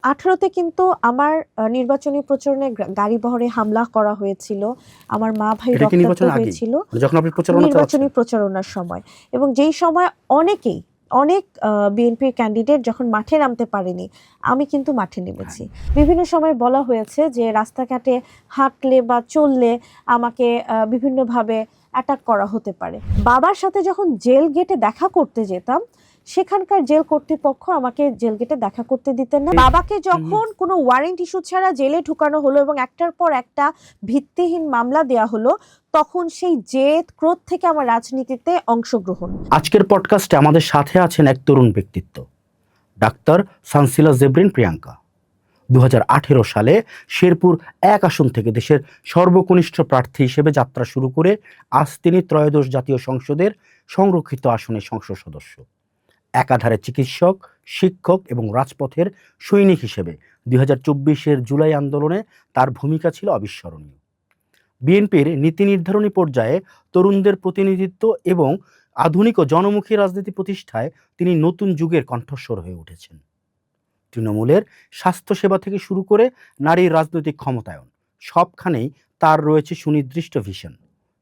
18 তে কিন্তু আমার নির্বাচনী প্রচারণায় গাড়ি বহরে হামলা করা হয়েছিল। আমার মা ভাই এটা কি রক্তাক্ত নির্বাচনের আগেই? হয়েছিল মানে যখন আপনি প্রচারণা নির্বাচনী চালাচ্ছেন? প্রচারণার সময়। এবং যেই সময় অনেক বিএনপির ক্যান্ডিডেট যখন মাঠে নামতে পারেনি, আমি কিন্তু মাঠে নেমেছি। বিভিন্ন সময় বলা হয়েছে যে রাস্তাঘাটে হাঁটলে বা চললে আমাকে বিভিন্নভাবে অ্যাটাক করা হতে পারে। বাবার সাথে যখন জেল গেটে দেখা করতে যেতাম, সেখানকার জেল কর্তৃপক্ষ আমাকে জেল গেটে দেখা করতে দিতেন না। বাবাকে যখন কোনো ওয়ারেন্ট ইস্যু ছাড়া জেলে ঢুকানো হলো এবং একটার পর একটা ভিত্তিহীন মামলা দেয়া হলো, তখন সেই জেদ ক্রোধ থেকে আমার রাজনীতিতে অংশগ্রহণ। আজকের পডকাস্টে আমাদের সাথে আছেন এক তরুণ ব্যক্তিত্ব, ডাক্তার সানসিলা জেবরিন প্রিয়াঙ্কা। 2018 সালে শেরপুর 1 আসন থেকে দেশের সর্বকনিষ্ঠ প্রার্থী হিসেবে যাত্রা শুরু করে আজ তিনি ত্রয়োদশ জাতীয় সংসদের সংরক্ষিত আসনের সংসদ সদস্য। একাধারে চিকিৎসক, শিক্ষক এবং রাজপথের সৈনিক হিসেবে 2024-এর জুলাই আন্দোলনে তার ভূমিকা ছিল অবিস্মরণীয়। বিএনপির নীতি নির্ধারণী পর্যায়ে তরুণদের প্রতিনিধিত্ব এবং আধুনিক ও জনমুখী রাজনীতি প্রতিষ্ঠায় তিনি নতুন যুগের কণ্ঠস্বর হয়ে উঠেছেন। তৃণমূলের স্বাস্থ্যসেবা থেকে শুরু করে নারীর রাজনৈতিক ক্ষমতায়ন, সবখানেই তার রয়েছে সুনির্দিষ্ট ভিশন।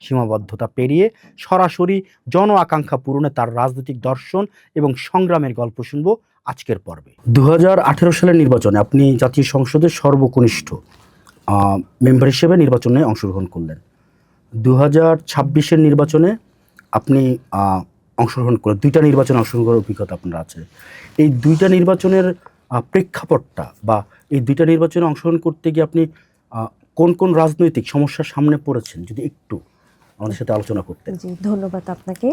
সীমাবদ্ধতা পেরিয়ে সরাসরি জন আকাঙ্ক্ষা পূরণে তার রাজনৈতিক দর্শন এবং সংগ্রামের গল্প শুনব আজকের পর্বে। 2018 সালের নির্বাচনে আপনি জাতীয় সংসদের সর্বকনিষ্ঠ মেম্বার হিসেবে নির্বাচনে অংশগ্রহণ করলেন। 2026-এর নির্বাচনে আপনি অংশগ্রহণ করলেন। 2টা নির্বাচনে অংশগ্রহণ করার অভিজ্ঞতা আপনার আছে। এই 2টা নির্বাচনের প্রেক্ষাপটটা বা এই 2টা নির্বাচনে অংশগ্রহণ করতে গিয়ে আপনি কোন কোন রাজনৈতিক সমস্যার সামনে পড়েছেন, যদি একটু আমাদের সাথে আলোচনা করতেন। জি, ধন্যবাদ আপনাকে।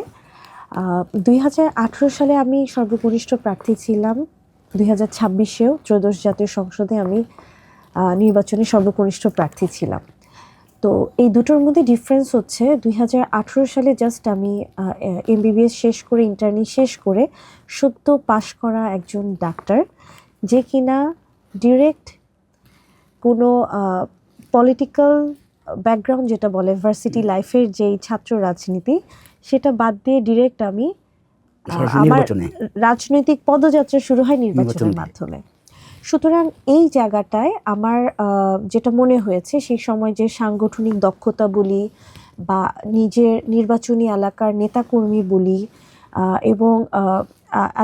2018 সালে আমি সর্বকনিষ্ঠ প্রার্থী ছিলাম। 2026-এও ত্রয়োদশ জাতীয় সংসদে আমি নির্বাচনে সর্বকনিষ্ঠ প্রার্থী ছিলাম। তো এই দুটোর মধ্যে ডিফারেন্স হচ্ছে 2018 সালে জাস্ট আমি এমবিবিএস শেষ করে, ইন্টার্নি শেষ করে সদ্য পাশ করা একজন ডাক্তার, যে কিনা ডিরেক্ট কোনো পলিটিক্যাল ব্যাকগ্রাউন্ড যেটা বলে ভার্সিটি লাইফের যেই ছাত্র রাজনীতি, সেটা বাদ দিয়ে ডিরেক্ট আমি আমার রাজনৈতিক পদযাত্রা শুরু হয় নির্বাচনের মাধ্যমে। সুতরাং এই জায়গাটায় আমার যেটা মনে হয়েছে সেই সময়, যে সাংগঠনিক দক্ষতা বলি বা নিজের নির্বাচনী এলাকার নেতাকর্মী বলি এবং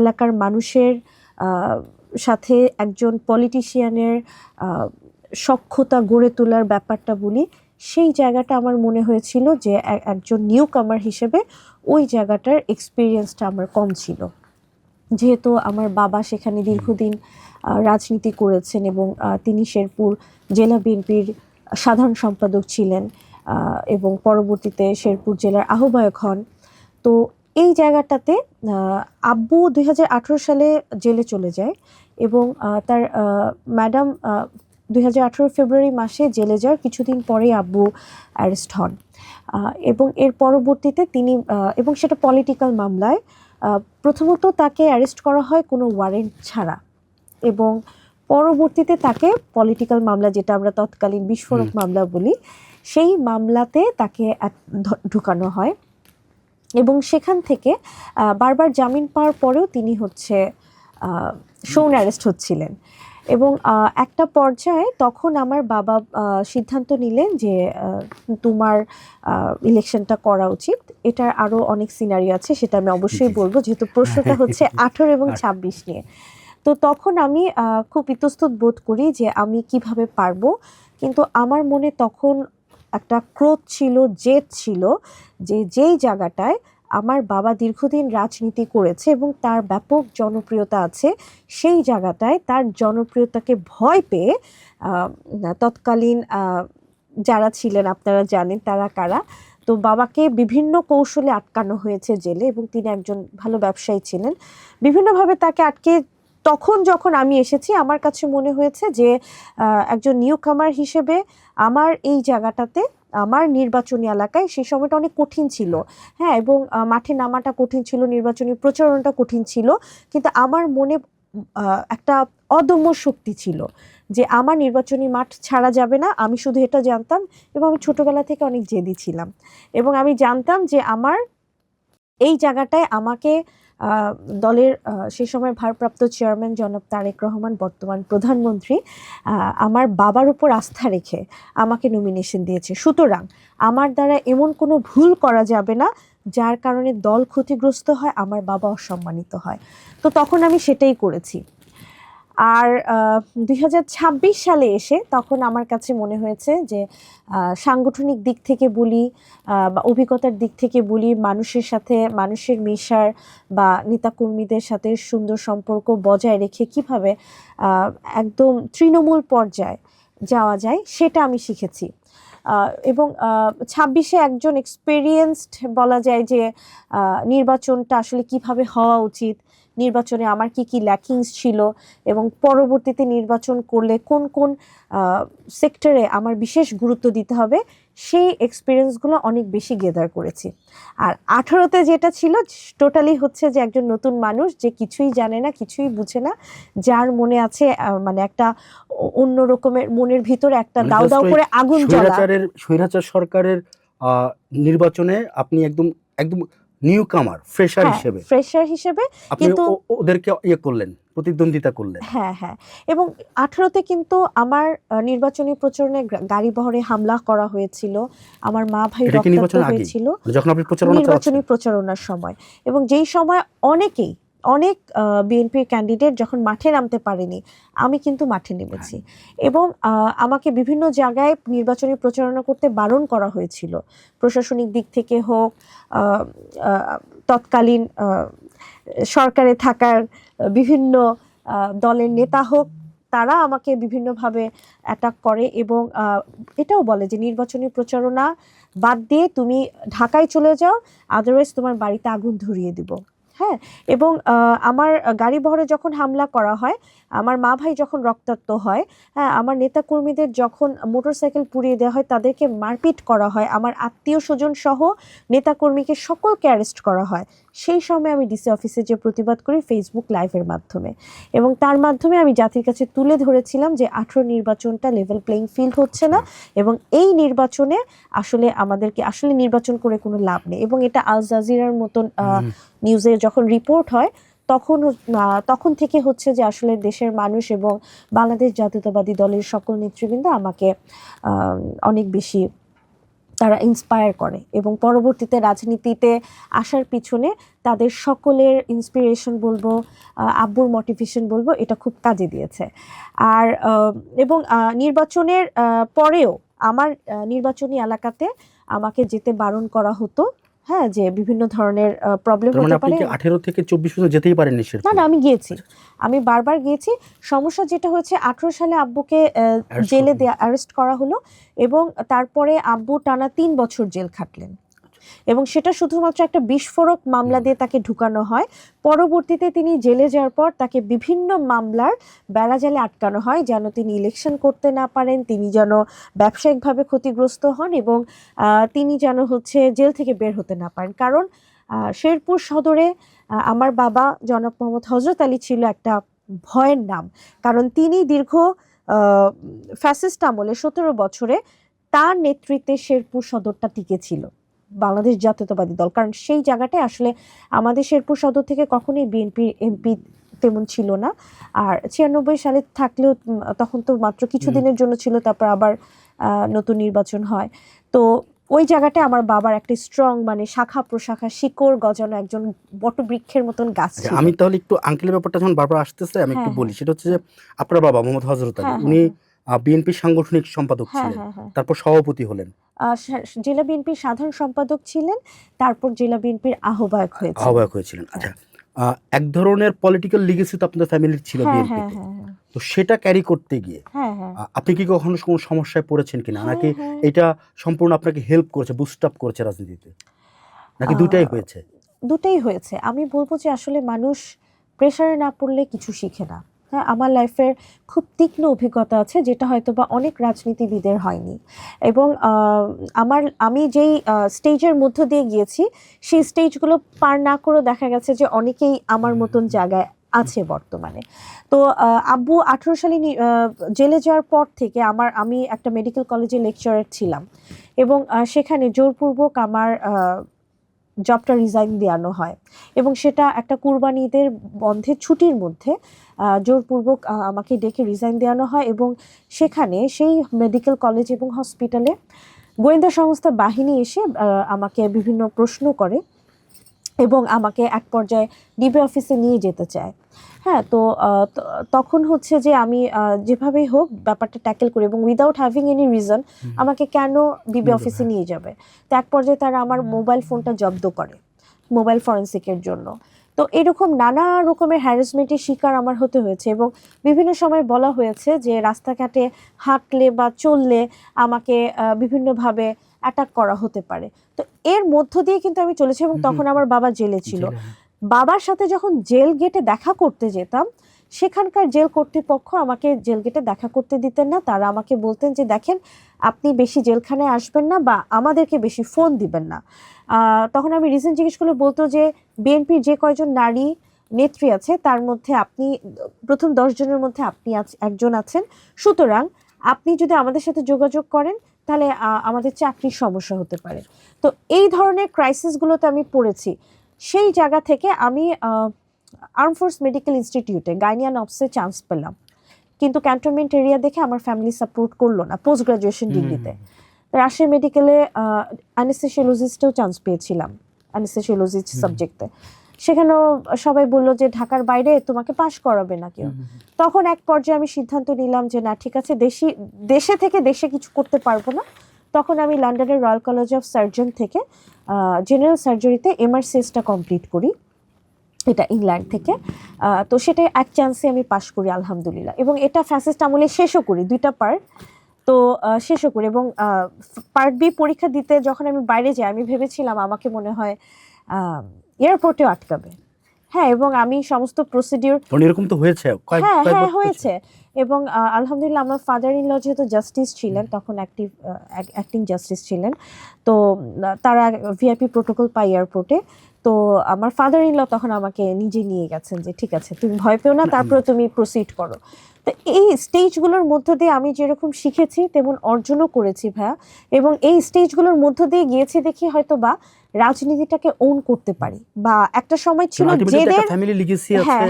এলাকার মানুষের সাথে একজন পলিটিশিয়ানের সখ্যতা গড়ে তোলার ব্যাপারটা বলি, সেই জায়গাটা আমার মনে হয়েছিল যে একজন নিউ কামার হিসেবে ওই জায়গাটার এক্সপিরিয়েন্সটা আমার কম ছিল। যেহেতু আমার বাবা সেখানে দীর্ঘদিন রাজনীতি করেছেন এবং তিনি শেরপুর জেলা বিএনপির সাধারণ সম্পাদক ছিলেন এবং পরবর্তীতে শেরপুর জেলার আহ্বায়ক হন। তো এই জায়গাটাতে আব্বু 2018 সালে জেলে চলে যায় এবং তার ম্যাডাম 2018 ফেব্রুয়ারি মাসে জেলে যাওয়ার কিছুদিন পরেই আব্বু অ্যারেস্ট হন এবং এর পরবর্তীতে তিনি এবং সেটা পলিটিক্যাল মামলায় প্রথমত তাকে অ্যারেস্ট করা হয় কোনো ওয়ারেন্ট ছাড়া, এবং পরবর্তীতে তাকে পলিটিক্যাল মামলা, যেটা আমরা তৎকালীন বিস্ফোরক মামলা বলি, সেই মামলাতে তাকে ঢুকানো হয় এবং সেখান থেকে বারবার জামিন পাওয়ার পরেও তিনি শোন অ্যারেস্ট হচ্ছিলেন। এবং একটা পর্যায়ে তখন আমার বাবা সিদ্ধান্ত নিলেন যে তোমার ইলেকশনটা করা উচিত। এটার আরও অনেক সিনারিও আছে, সেটা আমি অবশ্যই বলবো, যেহেতু প্রশ্নটা হচ্ছে 18 এবং 26 নিয়ে। তো তখন আমি খুব ইতস্তত বোধ করি যে আমি কিভাবে পারবো, কিন্তু আমার মনে তখন একটা ক্রোধ ছিল, জেদ ছিল, যে যেই জায়গাটায় আমার বাবা দীর্ঘদিন রাজনীতি করেছে এবং তার ব্যাপক জনপ্রিয়তা আছে, সেই জায়গাটায় তার জনপ্রিয়তাকে ভয় পেয়ে তৎকালীন যারা ছিলেন, আপনারা জানেন তারা কারা, তো বাবাকে বিভিন্ন কৌশলে আটকানো হয়েছে জেলে, এবং তিনি একজন ভালো ব্যবসায়ী ছিলেন। বিভিন্নভাবে তাকে আটকে, তখন যখন আমি এসেছি আমার কাছে মনে হয়েছে যে একজন নিউ কামার হিসেবে আমার এই জায়গাটাতে, আমার নির্বাচনী এলাকায় সেই সময়টা অনেক কঠিন ছিল, হ্যাঁ, এবং মাঠে নামাটা কঠিন ছিল, নির্বাচনী প্রচারণাটা কঠিন ছিল, কিন্তু আমার মনে একটা অদম্য শক্তি ছিল যে আমার নির্বাচনী মাঠ ছাড়া যাবে না। আমি শুধু এটা জানতাম, এবং আমি ছোটবেলা থেকে অনেক জেদি ছিলাম, এবং আমি জানতাম যে আমার এই জায়গাটায় আমাকে দলের সেই সময় ভারপ্রাপ্ত চেয়ারম্যান জনাব তারেক রহমান, বর্তমান প্রধানমন্ত্রী, আমার বাবার উপর আস্থা রেখে আমাকে নমিনেশন দিয়েছে। সুতরাং আমার দ্বারা এমন কোনো ভুল করা যাবে না যার কারণে দল ক্ষতিগ্রস্ত হয়, আমার বাবা অসম্মানিত হয়। তো তখন আমি সেটাই করেছি। আর 2026 সালে এসে তখন আমার কাছে মনে হয়েছে যে সাংগঠনিক দিক থেকে বলি বা অভিজ্ঞতার দিক থেকে বলি, মানুষের সাথে মানুষের মেশার বা নেতাকর্মীদের সাথে সুন্দর সম্পর্ক বজায় রেখে কিভাবে একদম তৃণমূল পর্যায়ে যাওয়া যায় সেটা আমি শিখেছি। এবং 26-এ একজন এক্সপেরিয়েন্সড বলা যায় যে নির্বাচনটা আসলে কিভাবে হওয়া উচিত, নির্বাচনে আমার কি কি ল্যাকিংস ছিল এবং পরবর্তীতে নির্বাচন করলে কোন কোন সেক্টরে আমার বিশেষ গুরুত্ব দিতে হবে, সেই এক্সপিরিয়েন্সগুলো অনেক বেশি গেদার করেছি। আর 18-তে যেটা ছিল টোটালি হচ্ছে যে একজন নতুন মানুষ যে কিছুই জানে না, কিছুই বুঝে না, যার মনে আছে মানে একটা অন্য রকমের, মনের ভিতরে একটা দাউ দাউ করে আগুন জ্বলা। স্বৈরাচার সরকারের নির্বাচনে আপনি একদম একদম নিউ কামার, ফ্রেশার হিসেবে আপনি কিন্তু ওদেরকে করলেন, প্রতিদ্বন্দ্বিতা করলেন। হ্যাঁ হ্যাঁ, এবং 18-তে কিন্তু আমার নির্বাচনী প্রচারণায় গাড়ি বহরে হামলা করা হয়েছিল, আমার মা ভাই রক্তাক্ত হয়েছিল যখন আপনি নির্বাচনী প্রচারণার সময়। এবং যেই সময় অনেক বিএনপির ক্যান্ডিডেট যখন মাঠে নামতে পারেনি, আমি কিন্তু মাঠে নেমেছি। এবং আমাকে বিভিন্ন জায়গায় নির্বাচনী প্রচারণা করতে বারণ করা হয়েছিল, প্রশাসনিক দিক থেকে হোক, তৎকালীন সরকারে থাকার বিভিন্ন দলের নেতা হোক, তারা আমাকে বিভিন্নভাবে অ্যাটাক করে এবং এটাও বলে যে নির্বাচনী প্রচারণা বাদ দিয়ে তুমি ঢাকায় চলে যাও, আদারওয়াইজ তোমার বাড়িতে আগুন ধরিয়ে দিব। হ্যাঁ, এবং আমার গাড়ি বহরে যখন হামলা করা হয়, আমার মা ভাই যখন রক্তাক্ত হয়, হ্যাঁ, আমার নেতাকর্মীদের যখন মোটরসাইকেল পুড়িয়ে দেওয়া হয়, তাদেরকে মারপিট করা হয়, আমার আত্মীয় স্বজন সহ নেতাকর্মীকে সকলকে অ্যারেস্ট করা হয়, সেই সময় আমি ডিসি অফিসে যে প্রতিবাদ করি ফেসবুক লাইভের মাধ্যমে, এবং তার মাধ্যমে আমি জাতির কাছে তুলে ধরেছিলাম যে 18 নির্বাচনটা লেভেল প্লেইং ফিল্ড হচ্ছে না এবং এই নির্বাচনে আমাদেরকে নির্বাচন করে কোনো লাভ নেই। এবং এটা আল জাজিরার মতন নিউজে যখন রিপোর্ট হয় তখন থেকে হচ্ছে যে আসলে দেশের মানুষ এবং বাংলাদেশ জাতীয়তাবাদী দলের সকল নেতৃবৃন্দ আমাকে অনেক বেশি তারা ইন্সপায়ার করে এবং পরবর্তীতে রাজনীতিতে আসার পিছনে তাদের সকলের ইন্সপিরেশন বলবো, আব্বুর মোটিভেশন বলবো, এটা খুব কাজে দিয়েছে। আর এবং নির্বাচনের পরেও আমার নির্বাচনী এলাকাতে আমাকে যেতে বারণ করা হতো। হ্যাঁ, যে বিভিন্ন ধরনের প্রবলেম হতে পারে। 18 থেকে 24 পর্যন্ত যেতেই পারেননি? না, আমি গিয়েছি, আমি বারবার গিয়েছি। সমস্যা যেটা হয়েছে 18 সালে আব্বুকে জেলে অ্যারেস্ট করা হলো এবং তারপরে আব্বু টানা 3 বছর জেল খাটলেন এবং সেটা শুধুমাত্র একটা বিস্ফোরক মামলা দিয়ে তাকে ঢুকানো হয়। পরবর্তীতে তিনি জেলে যাওয়ার পর তাকে বিভিন্ন মামলার বেড়াজালে আটকানো হয় যেন তিনি ইলেকশন করতে না পারেন, তিনি যেন ব্যবসায়িকভাবে ক্ষতিগ্রস্ত হন এবং তিনি যেন জেল থেকে বের হতে না পারেন। কারণ শেরপুর সদরে আমার বাবা জনাব মোহাম্মদ হযরত আলী ছিল একটা ভয়ের নাম, কারণ তিনি দীর্ঘ ফ্যাসিস্ট আমলে 17 বছরে তার নেতৃত্বে শেরপুর সদরটা টিকে ছিল, বাংলাদেশ জাতীয়তাবাদী দল। কারণ সেই জায়গাটায় আসলে আমাদের শেরপুর সদর থেকে কখনোই বিএনপির এমপি তেমন ছিল না। আর 96 সালে থাকলেও তখন তো মাত্র কিছুদিনের জন্য ছিল, তারপর আবার নতুন নির্বাচন হয়। তো ওই জায়গাটায় আমার বাবার একটা স্ট্রং, মানে শাখা প্রশাখা শিকড় গজানো একজন বটবৃক্ষের মতন গাছ ছিল। আমি তাহলে একটু আঙ্কেলের ব্যাপারটা যখন বারবার আসতেছে আমি একটু বলি, সেটা হচ্ছে যে আপনার বাবা মোহাম্মদ হযরত আলী, উনি বিএনপি সাংগঠনিক সম্পাদক ছিলেন, তারপর সভাপতি হলেন, জেলা বিএনপির সাধারণ সম্পাদক ছিলেন, তারপর জেলা বিএনপির আহ্বায়ক হয়েছিলেন। আচ্ছা, এক ধরনের পলিটিক্যাল লিগেসি তো আপনাদের ফ্যামিলির ছিল বিএনপিতে, তো সেটা ক্যারি করতে গিয়ে আপনি কি কখনো কোনো সমস্যায় পড়েছেন কিনা, নাকি এটা সম্পূর্ণ আপনাকে হেল্প করেছে, বুস্ট আপ করেছে রাজনীতিতে, নাকি দুটাই হয়েছে? দুটাই হয়েছে। আমি বলবো যে আসলে মানুষ প্রেসারে না পড়লে কিছু শিখে না। হ্যাঁ, আমার লাইফের খুব তীক্ষ্ণ অভিজ্ঞতা আছে যেটা হয়তো বা অনেক রাজনীতিবিদের হয়নি। এবং আমি যেই স্টেজের মধ্য দিয়ে গিয়েছি সেই স্টেজগুলো পার না করেও দেখা গেছে যে অনেকেই আমার মতন জায়গায় আছে বর্তমানে। তো আব্বু 18 সালে জেলে যাওয়ার পর থেকে আমি একটা মেডিকেল কলেজে লেকচারার ছিলাম এবং সেখানে জোরপূর্বক আমার জবটা রিজাইন দেওয়ানো হয় এবং সেটা একটা কুরবানি ঈদের বন্ধের ছুটির মধ্যে জোরপূর্বক আমাকে ডেকে রিজাইন দেওয়ানো হয় এবং সেখানে সেই মেডিকেল কলেজ এবং হসপিটালে গোয়েন্দা সংস্থার বাহিনী এসে আমাকে বিভিন্ন প্রশ্ন করে এবং আমাকে এক পর্যায়ে ডিবি অফিসে নিয়ে যেতে চায়। হ্যাঁ, তো তখন হচ্ছে যে আমি যেভাবেই হোক ব্যাপারটা ট্যাকেল করি এবং উইদাউট হ্যাভিং এনি রিজন আমাকে কেন ডিবি অফিসে নিয়ে যাবে। তো এক পর্যায়ে তারা আমার মোবাইল ফোনটা জব্দ করে মোবাইল ফরেন্সিকের জন্য। তো এরকম নানা রকমের হ্যারাসমেন্টের শিকার আমার হতে হয়েছে এবং বিভিন্ন সময় বলা হয়েছে যে রাস্তাঘাটে হাঁটলে বা চললে আমাকে বিভিন্নভাবে অ্যাটাক করা হতে পারে। তো এর মধ্য দিয়ে কিন্তু আমি চলেছি এবং তখন আমার বাবা জেলে ছিল। বাবার সাথে যখন জেল গেটে দেখা করতে যেতাম সেখানকার জেল কর্তৃপক্ষ আমাকে জেল গেটে দেখা করতে দিতেন না। তারা আমাকে বলতেন যে দেখেন আপনি বেশি জেলখানায় আসবেন না বা আমাদেরকে বেশি ফোন দিবেন না। তখন আমি রিজন জিজ্ঞেস করলে বলতো যে বিএনপির যে কয়জন নারী নেত্রী আছে তার মধ্যে আপনি প্রথম 10 জনের মধ্যে আপনি একজন আছেন, সুতরাং আপনি যদি আমাদের সাথে যোগাযোগ করেন তাহলে আমাদের চাকরির সমস্যা হতে পারে। তো এই ধরনের ক্রাইসিসগুলোতে আমি পড়েছি। সেই জায়গা থেকে আমি আর্ম ফোর্স মেডিকেল ইনস্টিটিউটে গাইনিয়ান অপসে চান্স পেলাম, কিন্তু ক্যান্টনমেন্ট এরিয়া দেখে আমার ফ্যামিলি সাপোর্ট করলো না পোস্ট গ্রাজুয়েশন ডিগ্রিতে। রাজশাহী মেডিকেলে অ্যানেস্থেসিওলজিস্টেও চান্স পেয়েছিলাম, অ্যানেস্থেসিওলজি সাবজেক্টে। সেখানেও সবাই বললো যে ঢাকার বাইরে তোমাকে পাশ করাবে না কেউ। তখন এক পর্যায়ে আমি সিদ্ধান্ত নিলাম যে না ঠিক আছে, দেশে থেকে দেশে কিছু করতে পারবো না। তখন আমি লন্ডনের রয়্যাল কলেজ অফ সার্জন থেকে জেনারেল সার্জারিতে এমআরসিএসটা কমপ্লিট করি, এটা ইংল্যান্ড থেকে। তো সেটাই এক চান্সে আমি পাশ করি আলহামদুলিল্লাহ, এবং এটা ফ্যাসিস্ট আমলে শেষও করি, 2টা পার্ট তো শেষও করি। এবং পার্ট বি পরীক্ষা দিতে যখন আমি বাইরে যাই আমি ভেবেছিলাম আমাকে মনে হয় এয়ারপোর্টেও আটকাবে। হ্যাঁ, এবং আমি সমস্ত প্রসিডিউর এরকম তো হয়েছে, হ্যাঁ হয়েছে। এবং আলহামদুলিল্লাহ আমার ফাদার ইন ল যেহেতু জাস্টিস ছিলেন, তখন অ্যাক্টিং জাস্টিস ছিলেন, তো তারা ভিআইপি প্রোটোকল পাই এয়ারপোর্টে। তো আমার ফাদার ইন ল তখন আমাকে নিজে নিয়ে গেছেন যে ঠিক আছে তুমি ভয় পেও না, তারপরে তুমি প্রসিড করো। তো এই স্টেজগুলোর মধ্য দিয়ে আমি যেরকম শিখেছি তেমন অর্জনও করেছি ভাইয়া, এবং এই স্টেজগুলোর মধ্য দিয়ে গিয়েছি দেখি হয়তো বা রাজনীতিটাকে ওন করতে পারি। বা একটা সময় ছিল যেদের ফ্যামিলি লিগেসি আছে,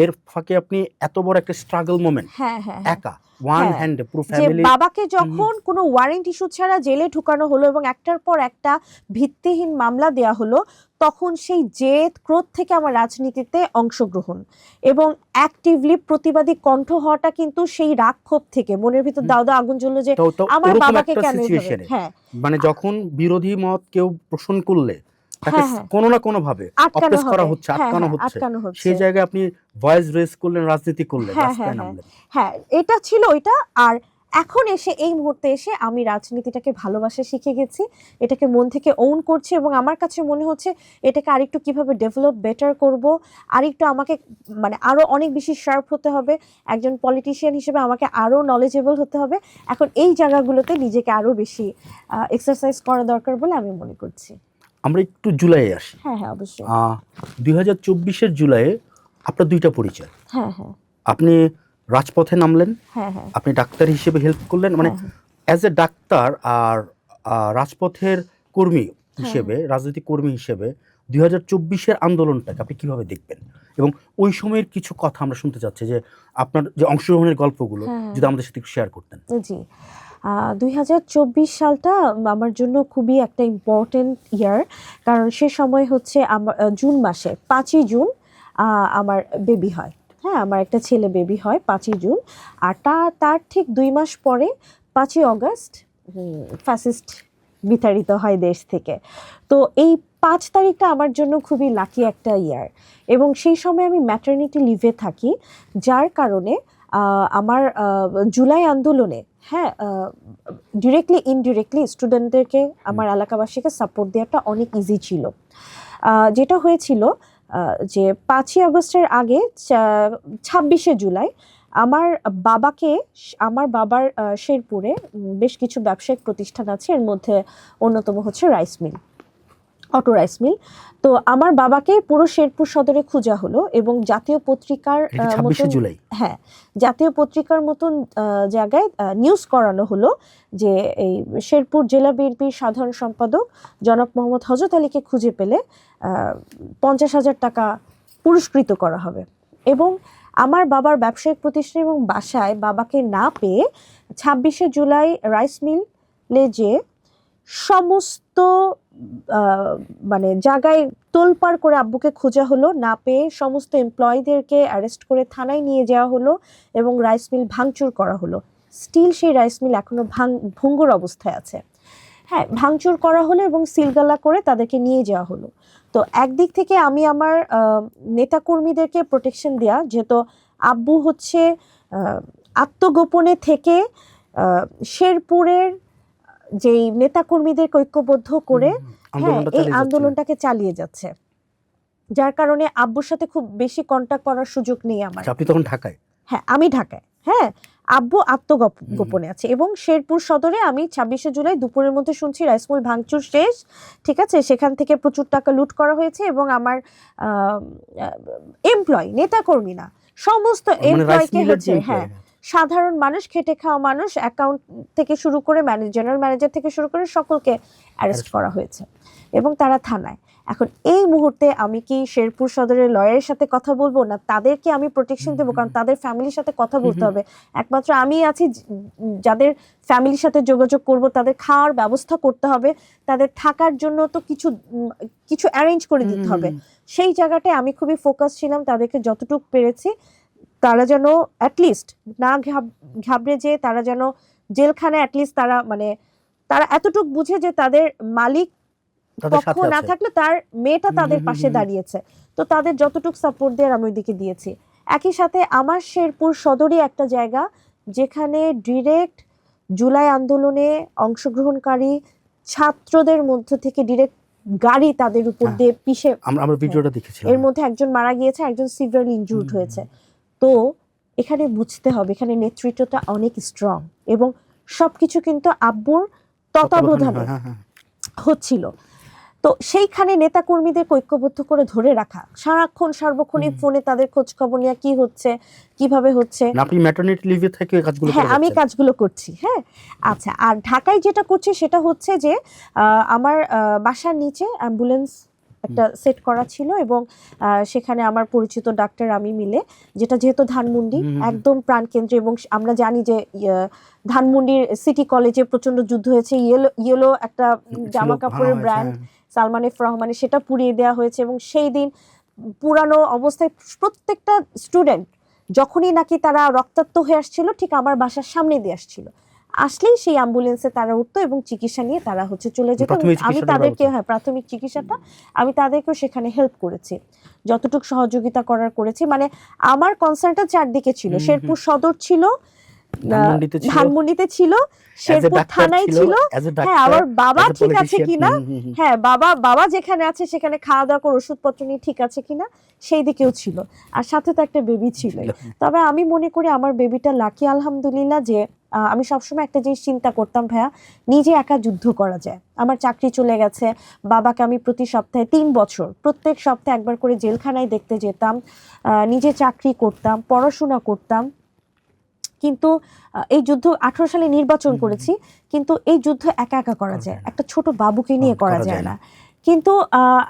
এর ফাঁকে আপনি এত বড় একটা স্ট্রাগল মোমেন্ট একা ওয়ান হ্যান্ড পুরো ফ্যামিলি। বাবাকে যখন কোনো ওয়ারেন্ট ইস্যু ছাড়া জেলে ঢুকানো হলো এবং একটার পর একটা ভিত্তিহীন মামলা দেয়া হলো, তখন সেই জেদ ক্রোধ থেকে আমার রাজনীতিতে অংশগ্রহণ এবং অ্যাক্টিভলি প্রতিবাদী কণ্ঠ হওয়াটা কিন্তু সেই রাগ ক্ষোভ থেকে মনের ভিতর দাও দাও আগুন জ্বললো যে আমার বাবাকে কেন। হ্যাঁ, মানে যখন বিরোধী মত কেউ পোষণ করলে তাকে কোনো না কোনো ভাবে অপরেস করা হচ্ছে, আটকানো হচ্ছে, সেই জায়গায় আপনি ভয়েস রেজ করলেন, রাজনীতি করলেন, রাস্তায় নামলেন। হ্যাঁ, এটা ছিল ওইটা। আর এখন এসে এই মুহূর্তে এসে আমি রাজনীতিটাকে ভালোবাসা শিখে গেছি, এটাকে মন থেকে ওন করছি এবং আমার কাছে মনে হচ্ছে এটাকে আরেকটু কিভাবে ডেভেলপ বেটার করব, আরেকটু আমাকে মানে আরো অনেক বেশি শার্প হতে হবে, একজন পলিটিশিয়ান হিসেবে আমাকে আরো নলেজেবল হতে হবে। এখন এই জায়গাগুলোতে নিজেকে আরো বেশি এক্সারসাইজ করা দরকার বলে আমি মনে করছি। আমরা একটু জুলাইয়ে আসি। হ্যাঁ হ্যাঁ অবশ্যই। 2024-এর জুলাইয়ে আপনার 2টা পরিচয়। হ্যাঁ হ্যাঁ। আপনি রাজপথে নামলেন, হ্যাঁ হ্যাঁ, আপনি ডাক্তার হিসেবে হেল্প করলেন, মানে অ্যাজ এ ডাক্তার আর রাজপথের কর্মী হিসেবে, রাজনৈতিক কর্মী হিসেবে 2024-এর আন্দোলনটাকে আপনি কিভাবে দেখবেন, এবং ওই সময়ের কিছু কথা আমরা শুনতে চাচ্ছি যে আপনার যে অংশগ্রহণের গল্পগুলো যদি আমাদের সাথে একটু শেয়ার করতেন। জি, 2024 সালটা আমার জন্য খুবই একটা ইম্পর্টেন্ট ইয়ার, কারণ সে সময় হচ্ছে আমার জুন মাসে 5ই জুন আমার বেবি হয়। হ্যাঁ, আমার একটা ছেলে বেবি হয় 5ই জুন। আর তার ঠিক 2 মাস পরে 5ই অগস্ট ফ্যাসিস্ট বিতাড়িত হয় দেশ থেকে। তো এই 5 তারিখটা আমার জন্য খুবই লাকি একটা ইয়ার, এবং সেই সময় আমি ম্যাটারনিটি লিভে থাকি, যার কারণে আমার জুলাই আন্দোলনে হ্যাঁ ডিরেক্টলি ইনডিরেক্টলি স্টুডেন্টদেরকে, আমার এলাকাবাসীকে সাপোর্ট দেওয়াটা অনেক ইজি ছিল। যেটা হয়েছিল যে 5ই আগস্টের আগে 26শে জুলাই আমার বাবার শেরপুরে বেশ কিছু ব্যবসায়িক প্রতিষ্ঠান আছে, এর মধ্যে অন্যতম হচ্ছে rice mill. Auto rice mill. তো আমার বাবাকে পুরো শেরপুর সদরে খোঁজা হলো এবং জাতীয় পত্রিকার এটা কি 26শে জুলাই? হ্যাঁ, জাতীয় পত্রিকার মতন জায়গায় নিউজ করানো হলো যে এই শেরপুর জেলা বিএনপির সাধারণ সম্পাদক জনাব মোহাম্মদ হযরত আলীকে খুঁজে পেলে 50,000 টাকা পুরস্কৃত করা হবে। এবং আমার বাবার ব্যবসায়িক প্রতিষ্ঠান এবং বাসায় বাবাকে না পেয়ে 26শে জুলাই রাইস মিলে যে সমস্ত মানে জায়গায় তোলপাড় করে আব্বুকে খোঁজা হলো, না পেয়ে সমস্ত এমপ্লয়ীদেরকে অ্যারেস্ট করে থানায় নিয়ে যাওয়া হলো এবং রাইস মিল ভাঙচুর করা হলো। স্টিল সেই রাইস মিল এখনো ভঙ্গুর অবস্থায় আছে। হ্যাঁ, ভাঙচুর করা হলো এবং সিলগালা করে তাদেরকে নিয়ে যাওয়া হলো। তো একদিক থেকে আমি আমার নেতাকর্মীদেরকে প্রোটেকশন দেয়া, যেহেতু আব্বু হচ্ছে আত্মগোপনে থেকে শেরপুরের যেই নেতাকর্মীদেরকে ঐক্যবদ্ধ করে এই আন্দোলনটাকে চালিয়ে যাচ্ছে, যার কারণে আব্বুর সাথে খুব বেশি কন্টাক্ট করার সুযোগ নেই আমার। আপনি তখন ঢাকায়? হ্যাঁ, আমি ঢাকায়। হ্যাঁ, আব্বু আত্মগোপনে আছে এবং শেরপুর সদরে আমি 26শে জুলাই দুপুরের মধ্যে শুনছি রাইস মিল ভাঙচুর শেষ, ঠিক আছে, সেখান থেকে প্রচুর টাকা লুট করা হয়েছে এবং আমার এমপ্লয়, নেতাকর্মী না, সমস্ত এমপ্লয়কে হচ্ছে, হ্যাঁ, সাধারণ মানুষ, খেটে খাওয়া মানুষ, অ্যাকাউন্ট থেকে শুরু করে জেনারেল ম্যানেজার থেকে শুরু করে সকলকে অ্যারেস্ট করা হয়েছে এবং তারা থানায়। এখন এই মুহূর্তে আমি কি শেরপুর সদরের লয়ারের সাথে কথা বলবো, না তাদেরকে আমি প্রোটেকশন দেবো? কারণ তাদের ফ্যামিলির সাথে কথা বলতে হবে। একমাত্র আমি আছি যাদের ফ্যামিলির সাথে যোগাযোগ করব, তাদের খাওয়ার ব্যবস্থা করতে হবে, তাদের থাকার জন্য তো কিছু অ্যারেঞ্জ করে দিতে হবে। সেই জায়গাটায় আমি খুবই ফোকাস ছিলাম, তাদেরকে যতটুকু পেরেছি তারা যেন অ্যাটলিস্ট না ঘাবড়ে যে, তারা যেন জেলখানায় অ্যাটলিস্ট তারা এতটুকু বুঝে যে তাদের মালিক পক্ষ না থাকলে তার মেয়েটা তাদের পাশে দাঁড়িয়েছে। তো তাদের যতটুকু সাপোর্ট দেওয়ার আমি ওইদিকে দিয়েছি। একই সাথে আমার শেরপুর সদরই একটা জায়গা যেখানে ডিরেক্ট জুলাই আন্দোলনে অংশগ্রহণকারী ছাত্রদের মধ্য থেকে ডিরেক্ট গাড়ি তাদের উপর দিয়ে পিষে, আমরা ভিডিওটা দেখেছিলাম, এর মধ্যে একজন মারা গিয়েছে, একজন সিভিয়ারলি ইনজুর্ড হয়েছে। তো এখানে বুঝতে হবে এখানে নেতৃত্বটা অনেক স্ট্রং এবং সবকিছু কিন্তু আব্বুর তত্ত্বাবধানে হচ্ছিল। তো সেইখানে নেতাকর্মীদের ঐক্যবদ্ধ করে ধরে রাখা, সারাক্ষণ সার্বক্ষণিক ফোনে তাদের খোঁজ খবর নেওয়া, কি হচ্ছে, কিভাবে হচ্ছে। আপনি ম্যাটারনিটি লিভে থেকে কাজগুলো? হ্যাঁ, আমি কাজগুলো করছি। হ্যাঁ, আচ্ছা। আর ঢাকায় যেটা করছি সেটা হচ্ছে যে আমার বাসার নিচে অ্যাম্বুলেন্স একটা সেট করা ছিল এবং সেখানে আমার পরিচিত ডাক্তার আমি মিলে, যেটা যেহেতু ধানমন্ডি একদম প্রাণকেন্দ্র এবং আমরা জানি যে ধানমন্ডির সিটি কলেজে প্রচন্ড যুদ্ধ হয়েছে, ইয়েলো একটা জামা কাপড়ের ব্র্যান্ড সালমান এফ রহমানের, সেটা পুড়িয়ে দেওয়া হয়েছে এবং সেই দিন পুরানো অবস্থায় প্রত্যেকটা স্টুডেন্ট যখনই নাকি তারা রক্তাক্ত হয়ে আসছিল ঠিক আমার বাসার সামনে দিয়ে আসছিল, আসলেই সেই অ্যাম্বুলেন্সে তারা উঠতো এবং চিকিৎসা নিয়ে তারা চলে যেত। আমি তাদেরকে, হ্যাঁ, প্রাথমিক চিকিৎসাটা আমি তাদেরকেও সেখানে হেল্প করেছি, যতটুকু সহযোগিতা করেছি। মানে আমার কনসার্নটা চারদিকে ছিল, শেরপুর সদর ছিল, ধানমন্ডিতে ছিল, শেরপুর থানায় ছিল, হ্যাঁ, আমার বাবা ঠিক আছে কিনা, হ্যাঁ, বাবা যেখানে আছে সেখানে খাওয়া দাওয়া করে ওষুধপত্র নিয়ে ঠিক আছে কিনা সেই দিকেও ছিল, আর সাথে তো একটা বেবি ছিল। তবে আমি মনে করি আমার বেবিটা লাকি, আলহামদুলিল্লাহ, যে আমি সবসময় একটা জিনিস চিন্তা করতাম, ভাইয়া, নিজে একা যুদ্ধ করা যায়। আমার চাকরি চলে গেছে, বাবাকে আমি প্রতি সপ্তাহে 3 বছর প্রত্যেক সপ্তাহে একবার করে জেলখানায় দেখতে যেতাম, নিজে চাকরি করতাম, পড়াশোনা করতাম, কিন্তু এই যুদ্ধ 18 সালে নির্বাচন করেছি, কিন্তু এই যুদ্ধ একা একা করা যায়, একটা ছোট বাবুকে নিয়ে করা যায় না। কিন্তু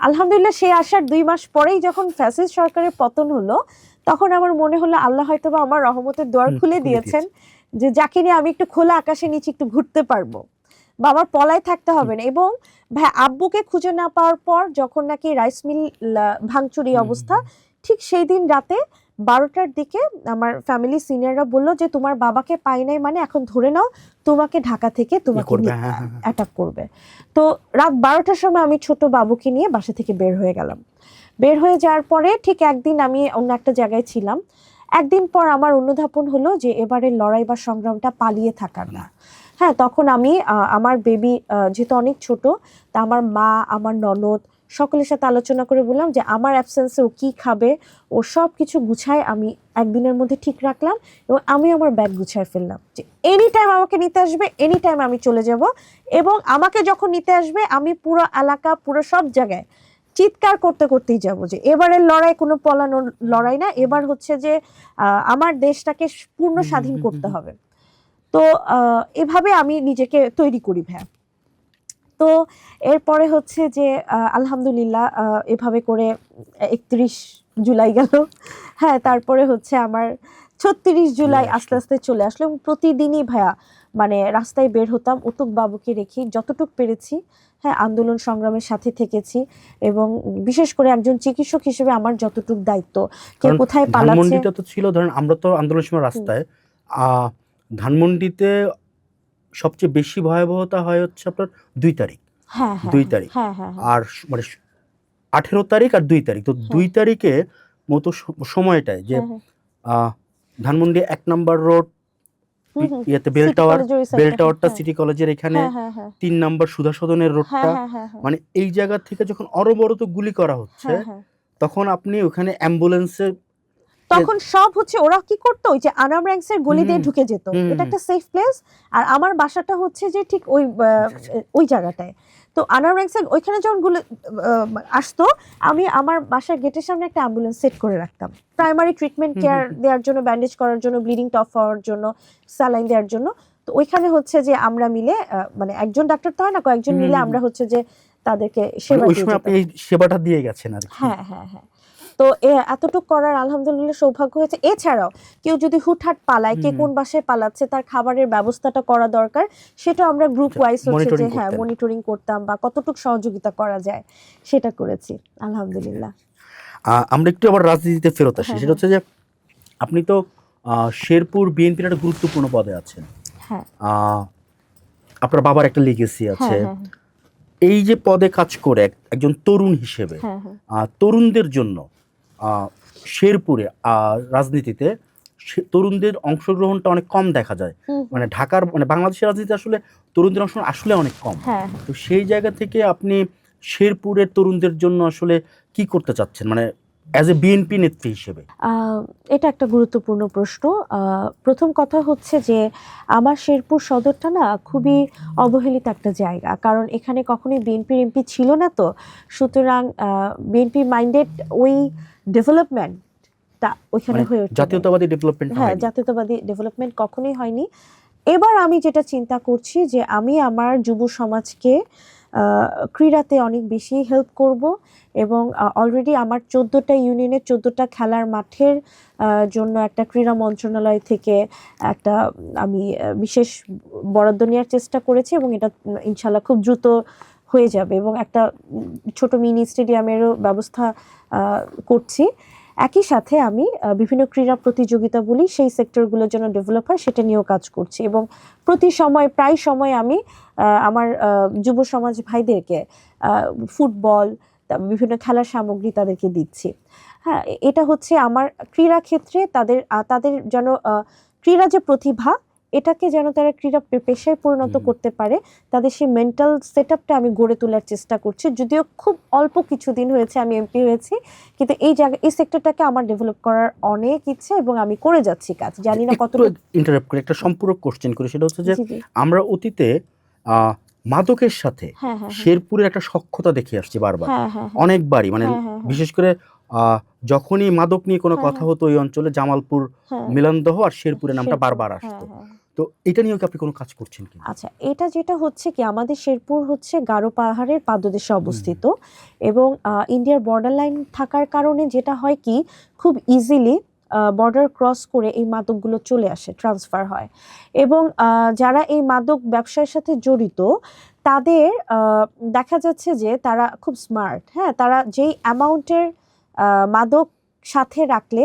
আলহামদুলিল্লাহ সেই আসার 2 মাস পরেই যখন ফ্যাসিস্ট সরকারের পতন হলো, তখন আমার মনে হলো আল্লাহ হয়তোবা আমার রহমতের দুয়ার খুলে দিয়েছেন, যে যাকে নিয়ে আমি একটু খোলা আকাশের নিচে একটু ঘুরতে পারবো, বাবার পলায় থাকতে হবে না। এবং ভাই, আব্বুকে খুঁজে না পাওয়ার পর যখন নাকি রাইস মিল ভাঙচুরি অবস্থা, ঠিক সেই দিন রাতে 12টার দিকে আমার ফ্যামিলি সিনিয়ররা বললো যে তোমার বাবাকে পাই নাই, মানে এখন ধরে নাও তোমাকে ঢাকা থেকে তোমাকে অ্যাটাক করবে। তো রাত 12টার সময় আমি ছোট বাবুকে নিয়ে বাসা থেকে বের হয়ে গেলাম। বের হয়ে যাওয়ার পরে ঠিক একদিন আমি অন্য একটা জায়গায় ছিলাম, একদিন পর আমার অনুধাবন হলো যে এবারের লড়াই বা সংগ্রামটা পালিয়ে থাকার না। হ্যাঁ, তখন আমি আমার বেবি যেহেতু অনেক ছোট, তা আমার মা, আমার ননদ, সকলের সাথে আলোচনা করে বললাম যে আমার অ্যাবসেন্সে ও কী খাবে, ও সব কিছু গুছায় আমি একদিনের মধ্যে ঠিক রাখলাম, এবং আমি আমার ব্যাগ গুছায় ফেললাম যে এনি টাইম আমাকে নিতে আসবে, এনি টাইম আমি চলে যাব, এবং আমাকে যখন নিতে আসবে আমি পুরো এলাকা, পুরো সব জায়গায় চিৎকার করতে করতেই যাব যে এবারের লড়াই কোনো পলানোর লড়াই না, এবার হচ্ছে যে আমার দেশটাকে পূর্ণ স্বাধীন করতে হবে। তো এভাবে আমি নিজেকে তৈরি করি ভাইয়া। তো এরপরে হচ্ছে যে আলহামদুলিল্লাহ এভাবে করে 31 জুলাই গেল। হ্যাঁ, তারপরে হচ্ছে আমার 36 জুলাই আস্তে আস্তে চলে আসলো, এবং প্রতিদিনই ভাইয়া মানে রাস্তায় বের হতাম উতুক বাবুকে রেখে যতটুকু পেরেছি। হ্যাঁ, আন্দোলন সংগ্রামের সাথে থেকেছি, এবং বিশেষ করে একজন চিকিৎসক হিসেবে আমার যতটুকু দায়িত্ব, কে কোথায় পালাচ্ছে। ধানমন্ডিতে তো ছিল, ধরেন আমরা তো আন্দোলনের সময় রাস্তায়, ধানমন্ডিতে সবচেয়ে বেশি ভয়াবহতা হয় হচ্ছে আপনার 2 তারিখ। হ্যাঁ 2 তারিখ আর মানে 18 তারিখ আর 2 তারিখ। তো 2 তারিখে মতো সময়টায় যে ধানমন্ডি 1 নম্বর রোড ইয়েতে বেল টাওয়ারটা সিটি কলেজের এখানে, 3 নম্বর সুধা সদনের রোডটা, মানে এই জায়গা থেকে যখন অনবরত গুলি করা হচ্ছে, তখন আপনি ওখানে অ্যাম্বুলেন্সে, তখন সব হচ্ছে ওরা কি করতো, ওই যে আনাম র্যাঙ্কসের গলি দিয়ে ঢুকে যেত, এটা একটা সেফ প্লেস, আর আমার বাসাটা হচ্ছে যে ঠিক ওই জায়গাটায়। তো আনাম র্যাঙ্কসের ওইখানে যখন গুলি আসতো, আমি আমার বাসার গেটের সামনে একটা অ্যাম্বুলেন্স সেট করে রাখতাম, প্রাইমারি ট্রিটমেন্ট কেয়ার দেওয়ার জন্য, ব্যান্ডেজ করার জন্য, ব্লিডিং টপ হওয়ার জন্য, স্যালাইন দেওয়ার জন্য। তো ওইখানে হচ্ছে যে আমরা মিলে, মানে একজন ডাক্তার তো হয় না, কয়েকজন মিলে আমরা হচ্ছে যে তাদেরকে সেবাটা দিয়ে গেছেন আর কি। হ্যাঁ হ্যাঁ হ্যাঁ। তো এতটুকু করার আলহামদুলিল্লাহ সৌভাগ্য হয়েছে। এছাড়াও কেউ যদি হুটহাট পালায়, কে কোন বাসায় পালাচ্ছে, তার খাবারের ব্যবস্থাটা করা দরকার, সেটা আমরা গ্রুপ ওয়াইজ হচ্ছে যে হ্যাঁ মনিটরিং করতাম, বা কতটুকু সহযোগিতা করা যায় সেটা করেছি আলহামদুলিল্লাহ। আমরা একটু আবার রাজনীতিতে ফেরত আসি। সেটা হচ্ছে যে আপনি তো শেরপুর বিএনপির একটা গুরুত্বপূর্ণ পদে আছেন। হ্যাঁ, আপনার বাবার একটা লিগেসি আছে। এই যে পদে কাজ করে একজন তরুণ হিসেবে, তরুণদের জন্য শেরপুরে রাজনীতিতে তরুণদের অংশগ্রহণটা অনেক কম দেখা যায়। মানে ঢাকার, মানে বাংলাদেশের রাজনীতিতে আসলে তরুণদের অংশগ্রহণ আসলে অনেক কম। তো সেই জায়গা থেকে আপনি শেরপুরের তরুণদের জন্য আসলে কি করতে চাচ্ছেন, মানে অ্যাজ এ বিএনপি নেত্রী হিসেবে? এটা একটা গুরুত্বপূর্ণ প্রশ্ন। প্রথম কথা হচ্ছে যে আমার শেরপুর সদরটা না খুবই অবহেলিত একটা জায়গা, কারণ এখানে কখনোই বিএনপির এমপি ছিল না, তো সুতরাং বিএনপি মাইন্ডেড ওই ডেভেলপমেন্টটা ওইখানে হয়ে ওঠে, জাতীয়তাবাদী ডেভেলপমেন্ট, হ্যাঁ জাতীয়তাবাদী ডেভেলপমেন্ট কখনোই হয়নি। এবার আমি যেটা চিন্তা করছি যে আমি আমার যুব সমাজকে ক্রীড়াতে অনেক বেশি হেল্প করব, এবং অলরেডি আমার 14টা ইউনিয়নের 14টা খেলার মাঠের জন্য একটা ক্রীড়া মন্ত্রণালয় থেকে একটা আমি বিশেষ বরাদ্দ নেওয়ার চেষ্টা করেছি, এবং এটা ইনশাল্লাহ খুব দ্রুত হয়ে যাবে, এবং একটা ছোট মিনি স্টেডিয়ামেরও ব্যবস্থা করছি। একই সাথে আমি বিভিন্ন ক্রীড়া প্রতিযোগিতা বলি, সেই সেক্টরগুলোর জন্য ডেভেলপ হয় সেটা নিয়েও কাজ করছি, এবং প্রায় সময় আমি আমার যুব সমাজ ভাইদেরকে ফুটবল, বিভিন্ন খেলার সামগ্রী তাদেরকে দিচ্ছি। হ্যাঁ, এটা হচ্ছে আমার ক্রীড়া ক্ষেত্রে তাদের যেন ক্রীড়া যে প্রতিভা, এটাকে যেন তারা ক্রীড়া পেশায় পরিণত করতে পারে, তাদের সেই মেন্টাল সেট আপটা আমি গড়ে তোলার চেষ্টা করছি। যদিও খুব অল্প কিছুদিন হয়েছে আমি এমপি হয়েছি, কিন্তু এই সেক্টরটাকে আমার ডেভেলপ করার অনেক ইচ্ছে, এবং আমি করে যাচ্ছি কাজ। জানি না কতটুকু ইন্টারাপ্ট করে একটা সম্পূরক কোশ্চেন করি, সেটা হচ্ছে যে আমরা অতীতে মাদকের সাথে শেরপুরের একটা সখ্যতা দেখে আসছি বারবার, অনেকবারই, মানে বিশেষ করে যখনই মাদক নিয়ে কোনো কথা হতো ওই অঞ্চলে জামালপুর, মিলনদহ আর শেরপুরের নামটা বারবার আসতো। তো এটা নিয়েও কি আপনি কোনো কাজ করছেন কি? আচ্ছা, এটা যেটা হচ্ছে কি, আমাদের শেরপুর হচ্ছে গারো পাহাড়ের পাদদেশে অবস্থিত, এবং ইন্ডিয়ার বর্ডার লাইন থাকার কারণে যেটা হয় কি, খুব ইজিলি বর্ডার ক্রস করে এই মাদকগুলো চলে আসে, ট্রান্সফার হয়, এবং যারা এই মাদক ব্যবসার সাথে জড়িত তাদের দেখা যাচ্ছে যে তারা খুব স্মার্ট। হ্যাঁ, তারা যেই অ্যামাউন্টের মাদক সাথে রাখলে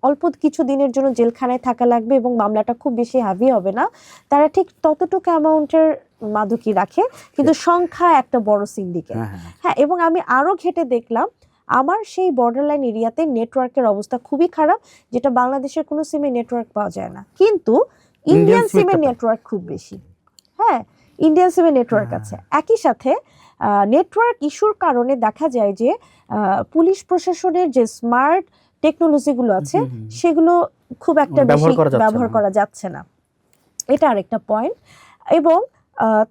অল্প কিছু দিনের জন্য জেলখানায় থাকা লাগবে, এবং মামলাটা খুব বেশি হ্যাভি হবে না, তারা ঠিক ততটুকু অ্যামাউন্টের মাদকই রাখে, কিন্তু সংখ্যা একটা বড় সিন্ডিকেট। হ্যাঁ, এবং আমি আরো ঘেটে দেখলাম আমার সেই বর্ডার লাইন এরিয়াতে নেটওয়ার্কের অবস্থা খুবই খারাপ, যেটা বাংলাদেশের কোনো সিমে নেটওয়ার্ক পাওয়া যায় না, কিন্তু ইন্ডিয়ান সিমের নেটওয়ার্ক খুব বেশি। হ্যাঁ, ইন্ডিয়ান সিমের নেটওয়ার্ক আছে। একই সাথে নেটওয়ার্ক ইস্যুর কারণে দেখা যায় যে পুলিশ প্রশাসনের যে স্মার্ট টেকনোলজিগুলো আছে সেগুলো খুব একটা বেশি ব্যবহার করা যাচ্ছে না, এটা আরেকটা পয়েন্ট। এবং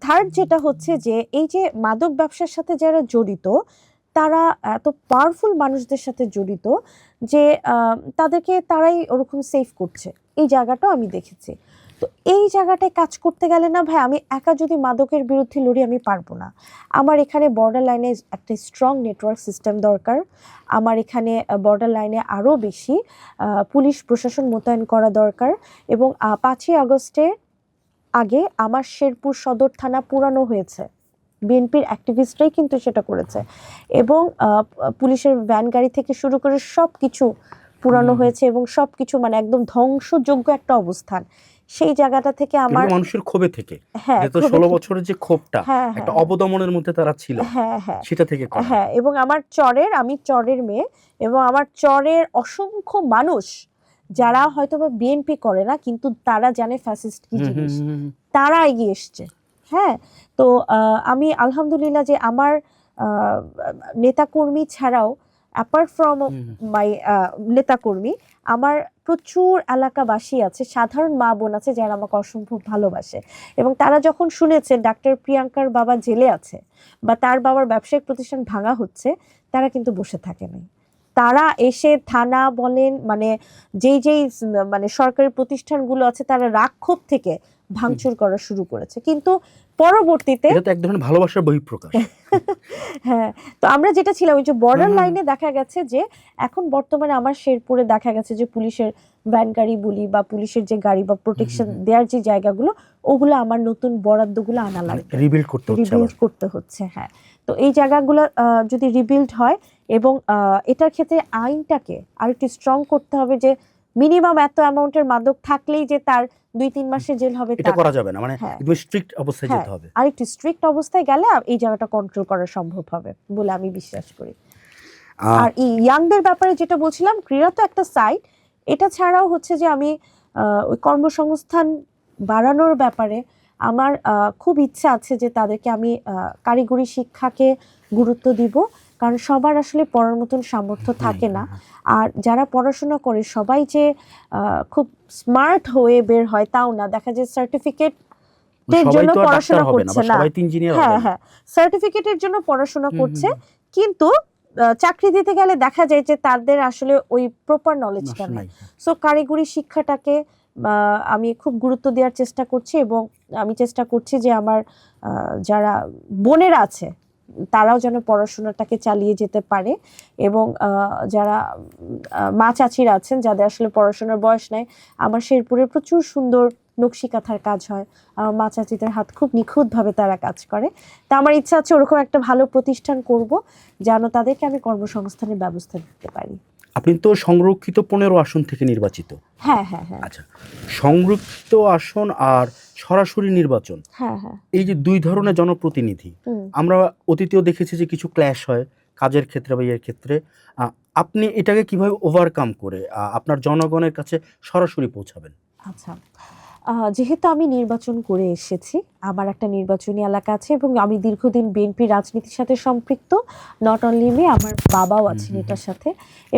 থার্ড যেটা হচ্ছে যে এই যে মাদক ব্যবসার সাথে যারা জড়িত তারা এত পাওয়ারফুল মানুষদের সাথে জড়িত যে তাদেরকে তারাই ওরকম সেভ করছে, এই জায়গাটাও আমি দেখেছি। তো এই জায়গাটায় কাজ করতে গেলে না ভাই, আমি একা যদি মাদকের বিরুদ্ধে লড়ি আমি পারবো না। আমার এখানে বর্ডার লাইনে একটা স্ট্রং নেটওয়ার্ক সিস্টেম দরকার, আমার এখানে বর্ডার লাইনে আরও বেশি পুলিশ প্রশাসন মোতায়েন করা দরকার। এবং 5ই আগস্টে আগে আমার শেরপুর সদর থানা পুরানো হয়েছে, বিএনপির অ্যাক্টিভিস্টরাই কিন্তু সেটা করেছে, এবং পুলিশের ভ্যান গাড়ি থেকে শুরু করে সব কিছু পুরানো হয়েছে এবং সব কিছু মানে একদম ধ্বংসযোগ্য একটা অবস্থান। সেই জায়গাটা থেকে আমার মানুষের ক্ষোভে থেকে, যেহেতু 16 বছরের যে ক্ষোভটা একটা অবদমনের মধ্যে তারা ছিল, সেটা থেকে এবং আমার আমি চরের মেয়ে, এবং আমার চরের অসংখ্য মানুষ যারা হয়তো বা বিএনপি করে না কিন্তু তারা জানে ফ্যাসিস্ট কি জিনিস, তারা এগিয়ে এসছে। হ্যাঁ, তো আমি আলহামদুলিল্লাহ যে আমার নেতাকর্মী ছাড়াও, অ্যাপার্ট ফ্রম মাই নেতাকর্মী, আমার প্রচুর এলাকাবাসী আছে, সাধারণ মা বোন আছে যারা আমাকে অসম্ভব ভালোবাসে। এবং তারা যখন শুনেছে ডাক্তার প্রিয়াঙ্কার বাবা জেলে আছে বা তার বাবার ব্যবসায়িক প্রতিষ্ঠান ভাঙা হচ্ছে, তারা কিন্তু বসে থাকে নাই। তারা এসে থানা বলেন মানে যেই মানে সরকারি প্রতিষ্ঠানগুলো আছে তারা রাক্ষোভ থেকে ভাঙচুর করা শুরু করেছে। কিন্তু পরবর্তীতে এটা এক ধরনের ভালোবাসার বহিঃপ্রকাশ। হ্যাঁ, তো আমরা যেটা ছিলাম ওই যে বর্ডার লাইনে দেখা গেছে যে এখন বর্তমানে আমার শেরপুরে দেখা গেছে যে পুলিশের ভ্যান গাড়ি বলি বা পুলিশের যে গাড়ি বা প্রোটেকশন দেওয়ার যে জায়গাগুলো, ওগুলো আমার নতুন বরাদ্দগুলো আনা লাগবে, রিবিল্ড করতে হচ্ছে। হ্যাঁ, তো এই জায়গাগুলো যদি রিবিল্ড হয় এবং এটার ক্ষেত্রে আইনটাকে আরেকটু স্ট্রং করতে হবে যে মিনিমাম এত অ্যামাউন্টের মাদক থাকলেই যে তার 2-3 মাসের জেল হবে এটা করা যাবে না, মানে একদম স্ট্রিক্ট অবস্থায় যেতে হবে। আর একটু স্ট্রিক্ট অবস্থায় গেলে এই জায়গাটা কন্ট্রোল করা সম্ভব হবে বলে আমি বিশ্বাস করি। আর ইয়াংদের ব্যাপারে যেটা বলছিলাম, ক্রীড়া তো একটা সাইড, এটা ছাড়াও হচ্ছে যে আমি ওই কর্মসংস্থান বাড়ানোর ব্যাপারে আমার খুব ইচ্ছা আছে যে তাদেরকে আমি কারিগরি শিক্ষাকে গুরুত্ব দিব, কারণ সবার আসলে পড়ার মতন সামর্থ্য থাকে না। আর যারা পড়াশোনা করে সবাই যে খুব স্মার্ট হয়ে বের হয় তাও না, দেখা যায় সার্টিফিকেটের জন্য পড়াশোনা করছে না, হ্যাঁ সার্টিফিকেটের জন্য পড়াশোনা করছে, কিন্তু চাকরি দিতে গেলে দেখা যায় যে তাদের আসলে ওই প্রপার নলেজটা নেই। সো কারিগরি শিক্ষাটাকে আমি খুব গুরুত্ব দেওয়ার চেষ্টা করছি, এবং আমি চেষ্টা করছি যে আমার যারা বোনেরা আছে তারাও যেন পড়াশোনাটাকে চালিয়ে যেতে পারে, এবং যারা মা চাচিরা আছেন যাদের আসলে পড়াশোনার বয়স নেই, আমার শেরপুরে প্রচুর সুন্দর নকশি কাঁথার কাজ হয়, আমার মা চাচিদের হাত খুব নিখুঁতভাবে তারা কাজ করে। তা আমার ইচ্ছা আছে ওরকম একটা ভালো প্রতিষ্ঠান করব যেন তাদেরকে আমি কর্মসংস্থানের ব্যবস্থা দিতে পারি। আপনি তো সংরক্ষিত 15 আসন থেকে নির্বাচিত। হ্যাঁ। আচ্ছা, সংরক্ষিত আসন আর সরাসরি নির্বাচন, এই যে দুই ধরনের জনপ্রতিনিধি, আমরা অতীতেও দেখেছি যে কিছু ক্ল্যাশ হয় কাজের ক্ষেত্রে বা এর ক্ষেত্রে। আপনি এটাকে কিভাবে ওভারকাম করে আপনার জনগণের কাছে সরাসরি পৌঁছাবেন? আচ্ছা, যেহেতু আমি নির্বাচন করে এসেছি, আমার একটা নির্বাচনী এলাকা আছে এবং আমি দীর্ঘদিন বিএনপি রাজনীতির সাথে সম্পৃক্ত, নট অনলি মি, আমার বাবাও আছেন এটার সাথে,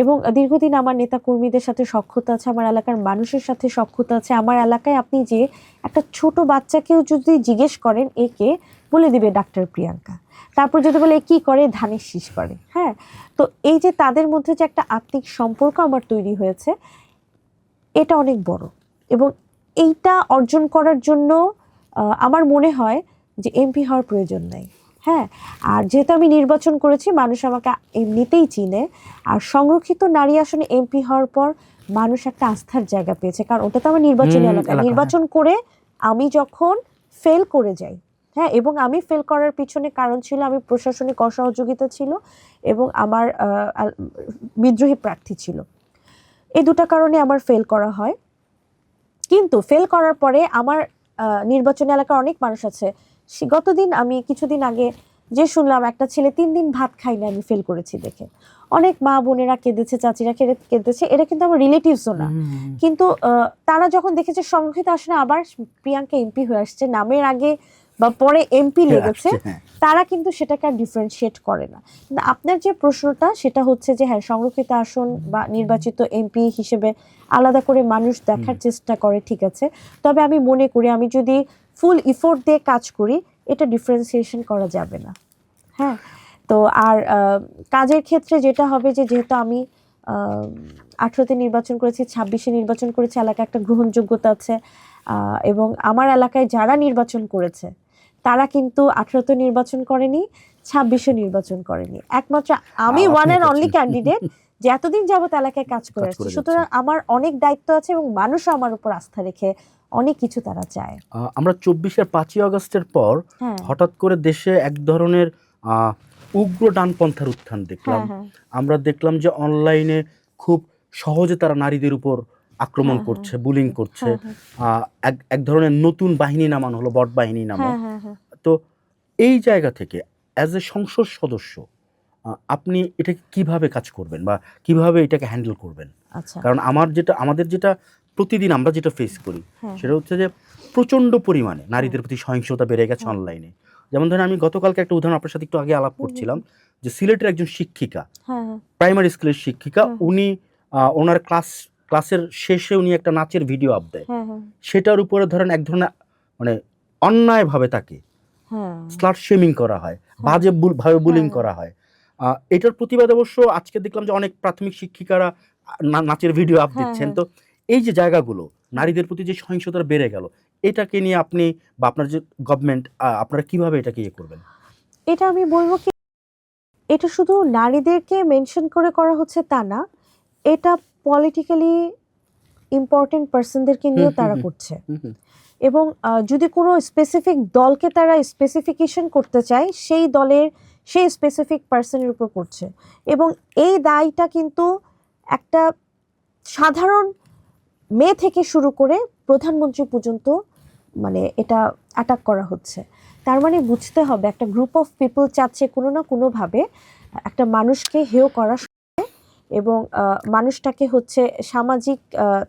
এবং দীর্ঘদিন আমার নেতা কর্মীদের সাথে সখ্যতা আছে, আমার এলাকার মানুষের সাথে সখ্যতা আছে। আমার এলাকায় আপনি যে একটা ছোট বাচ্চাকেও যদি জিজ্ঞেস করেন একে, বলে দিবে ডাক্তার প্রিয়াঙ্কা, তারপর যদি বলে কি করে, ধানের শীষ করে। হ্যাঁ, তো এই যে তাদের মধ্যে যে একটা আত্মিক সম্পর্ক আমার তৈরি হয়েছে, এটা অনেক বড়, এবং এইটা অর্জন করার জন্য আমার মনে হয় যে এমপি হওয়ার প্রয়োজন নাই। হ্যাঁ, আর যেহেতু আমি নির্বাচন করেছি, মানুষ আমাকে এমনিতেই চিনে, আর সংরক্ষিত নারী আসনে এমপি হওয়ার পর মানুষ একটা আস্থার জায়গা পেয়েছে, কারণ ওটা তো আমার নির্বাচনী এলাকা। নির্বাচন করে আমি যখন ফেল করে যাই, হ্যাঁ, এবং আমি ফেল করার পিছনে কারণ ছিল আমি প্রশাসনিক অসহযোগিতা ছিল এবং আমার বিদ্রোহী প্রার্থী ছিল, এই দুটো কারণে আমার ফেল করা হয়। কিন্তু ফেল করার পরে আমার নির্বাচনী এলাকার অনেক মানুষ আছে, আমি কিছুদিন আগে যে শুনলাম একটা ছেলে 3 দিন ভাত খায়নি আমি ফেল করেছি দেখে, অনেক মা বোনেরা কেঁদেছে, চাচিরা কেঁদেছে, এরা কিন্তু আমার রিলেটিভসও না, কিন্তু তারা যখন দেখেছে সংরক্ষিত আসনে আবার প্রিয়াঙ্কা এমপি হয়ে আসছে, নামের আগে বা পরে এমপি লেগেছে, হ্যাঁ। তারা কিন্তু সেটাকে আর ডিফারেন্সিয়েট করে না। কিন্তু আপনার যে প্রশ্নটা সেটা হচ্ছে যে হ্যাঁ, সংরক্ষিত আসন বা নির্বাচিত এমপি হিসেবে আলাদা করে মানুষ দেখার চেষ্টা করে, ঠিক আছে। তবে আমি মনে করি আমি যদি ফুল ইফোর্ট দিয়ে কাজ করি, এটা ডিফারেন্সিয়েশন করা যাবে না। হ্যাঁ, তো আর কাজের ক্ষেত্রে যেটা হবে যে যেহেতু আমি 18তে নির্বাচন করেছি, 26-এ নির্বাচন করেছি, এলাকায় একটা গ্রহণযোগ্যতা আছে, এবং আমার এলাকায় যারা নির্বাচন করেছে তারা কিন্তু 18তে নির্বাচন করেনি, 26-এ নির্বাচন করেনি। একমাত্র আমি ওয়ান অ্যান্ড অনলি ক্যান্ডিডেট যে এতদিন যাবত এলাকায় কাজ করে আসছি। সুতরাং আমার অনেক দায়িত্ব আছে এবং মানুষও আমার উপর আস্থা রেখে অনেক কিছু তারা চায়। আমরা 24-এর 5ই আগস্টের পর হঠাৎ করে দেশে এক ধরনের উগ্র ডানপন্থার উত্থান দেখলাম। আমরা দেখলাম যে অনলাইনে খুব সহজে তারা নারীদের উপর আক্রমণ করছে, বুলিং করছে। এক ধরনের নতুন বাহিনী নামানো হলো, বট বাহিনী নামক। তো এই জায়গা থেকে অ্যাজ এ সংসদ সদস্য আপনি এটাকে কিভাবে কাজ করবেন বা কিভাবে এটাকে হ্যান্ডেল করবেন? কারণ আমাদের যেটা প্রতিদিন আমরা যেটা ফেস করি সেটা হচ্ছে যে প্রচণ্ড পরিমাণে নারীদের প্রতি সহিংসতা বেড়ে গেছে অনলাইনে। যেমন ধরেন আমি গতকালকে একটা উদাহরণ আপনার সাথে একটু আগে আলাপ করছিলাম যে সিলেটের একজন শিক্ষিকা, প্রাইমারি স্কুলের শিক্ষিকা, উনি ওনার ক্লাসের শেষে উনি একটা নাচের ভিডিও আপ দেয়, সেটার উপরে ধরেন এক ধরনের মানে অন্যায়ভাবে তাকে স্লাট শেমিং করা হয়, বাজে ভাবে বুলিং করা হয়। এটার প্রতিবাদ অবশ্য আজকে দেখলাম যে অনেক প্রাথমিক শিক্ষিকারা নাচের ভিডিও আপ দিচ্ছেন। তো এই যে জায়গাগুলো নারীদের প্রতি যে সহিংসতা বেড়ে গেল, এটাকে নিয়ে আপনি বা আপনার যে গভর্নমেন্ট আপনারা কিভাবে এটাকে ইয়ে করবেন? এটা আমি বলবো কি, এটা শুধু নারীদেরকে মেনশন করে করা হচ্ছে তা না, এটা পলিটিক্যালি ইম্পর্টেন্ট পার্সনদেরকে নিয়েও তারা করছে। এবং যদি কোনো স্পেসিফিক দলকে তারা স্পেসিফিকেশন করতে চায়, সেই দলের সেই স্পেসিফিক পার্সনের উপর করছে। এবং এই দায়টা কিন্তু একটা সাধারণ মেয়ে থেকে শুরু করে প্রধানমন্ত্রী পর্যন্ত মানে এটা অ্যাটাক করা হচ্ছে। তার মানে বুঝতে হবে একটা গ্রুপ অফ পিপল চাচ্ছে কোনো না কোনোভাবে একটা মানুষকে হেয় করা এবং মানুষটাকে হচ্ছে সামাজিক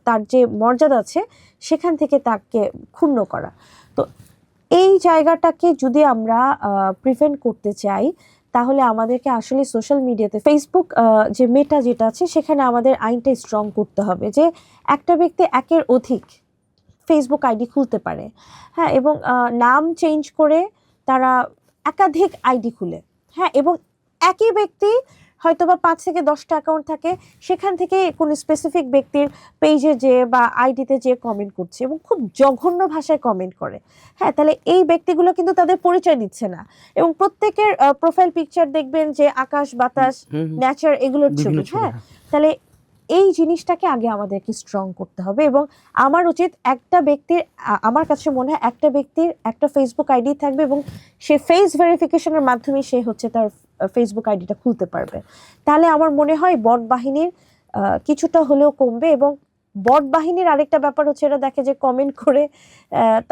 তার যে মর্যাদা আছে সেখান থেকে তাকে ক্ষুণ্ণ করা। তো এই জায়গাটাকে যদি আমরা প্রিভেন্ট করতে চাই, তাহলে আমাদেরকে আসলে সোশ্যাল মিডিয়াতে ফেসবুক যে মেটা যেটা আছে সেখানে আমাদের আইনটা স্ট্রং করতে হবে যে একটা ব্যক্তি একের অধিক ফেসবুক আইডি খুলতে পারে। হ্যাঁ, এবং নাম চেঞ্জ করে তারা একাধিক আইডি খুলে, হ্যাঁ, এবং একই ব্যক্তি হয়তো বা 5 থেকে 10টা অ্যাকাউন্ট থাকে, সেখান থেকে কোনো স্পেসিফিক ব্যক্তির পেজে যে বা আইডিতে যে কমেন্ট করছে এবং খুব জঘন্য ভাষায় কমেন্ট করে। হ্যাঁ, তাহলে এই ব্যক্তিগুলো কিন্তু তাদের পরিচয় দিচ্ছে না এবং প্রত্যেকের প্রোফাইল পিকচার দেখবেন যে আকাশ বাতাস নেচার এগুলোর ছবি। হ্যাঁ, তাহলে এই জিনিসটাকে আগে আমাদেরকে স্ট্রং করতে হবে এবং আমার উচিত একটা ব্যক্তির, আমার কাছে মনে হয় একটা ব্যক্তির একটা ফেসবুক আইডি থাকবে এবং সে ফেস ভেরিফিকেশনের মাধ্যমে সে হচ্ছে তার ফেসবুক আইডিটা খুলতে পারবে। তাহলে আমার মনে হয় বট বাহিনীর কিছুটা হলেও কমবে। এবং বট বাহিনীর আরেকটা ব্যাপার হচ্ছে এরা দেখে যে কমেন্ট করে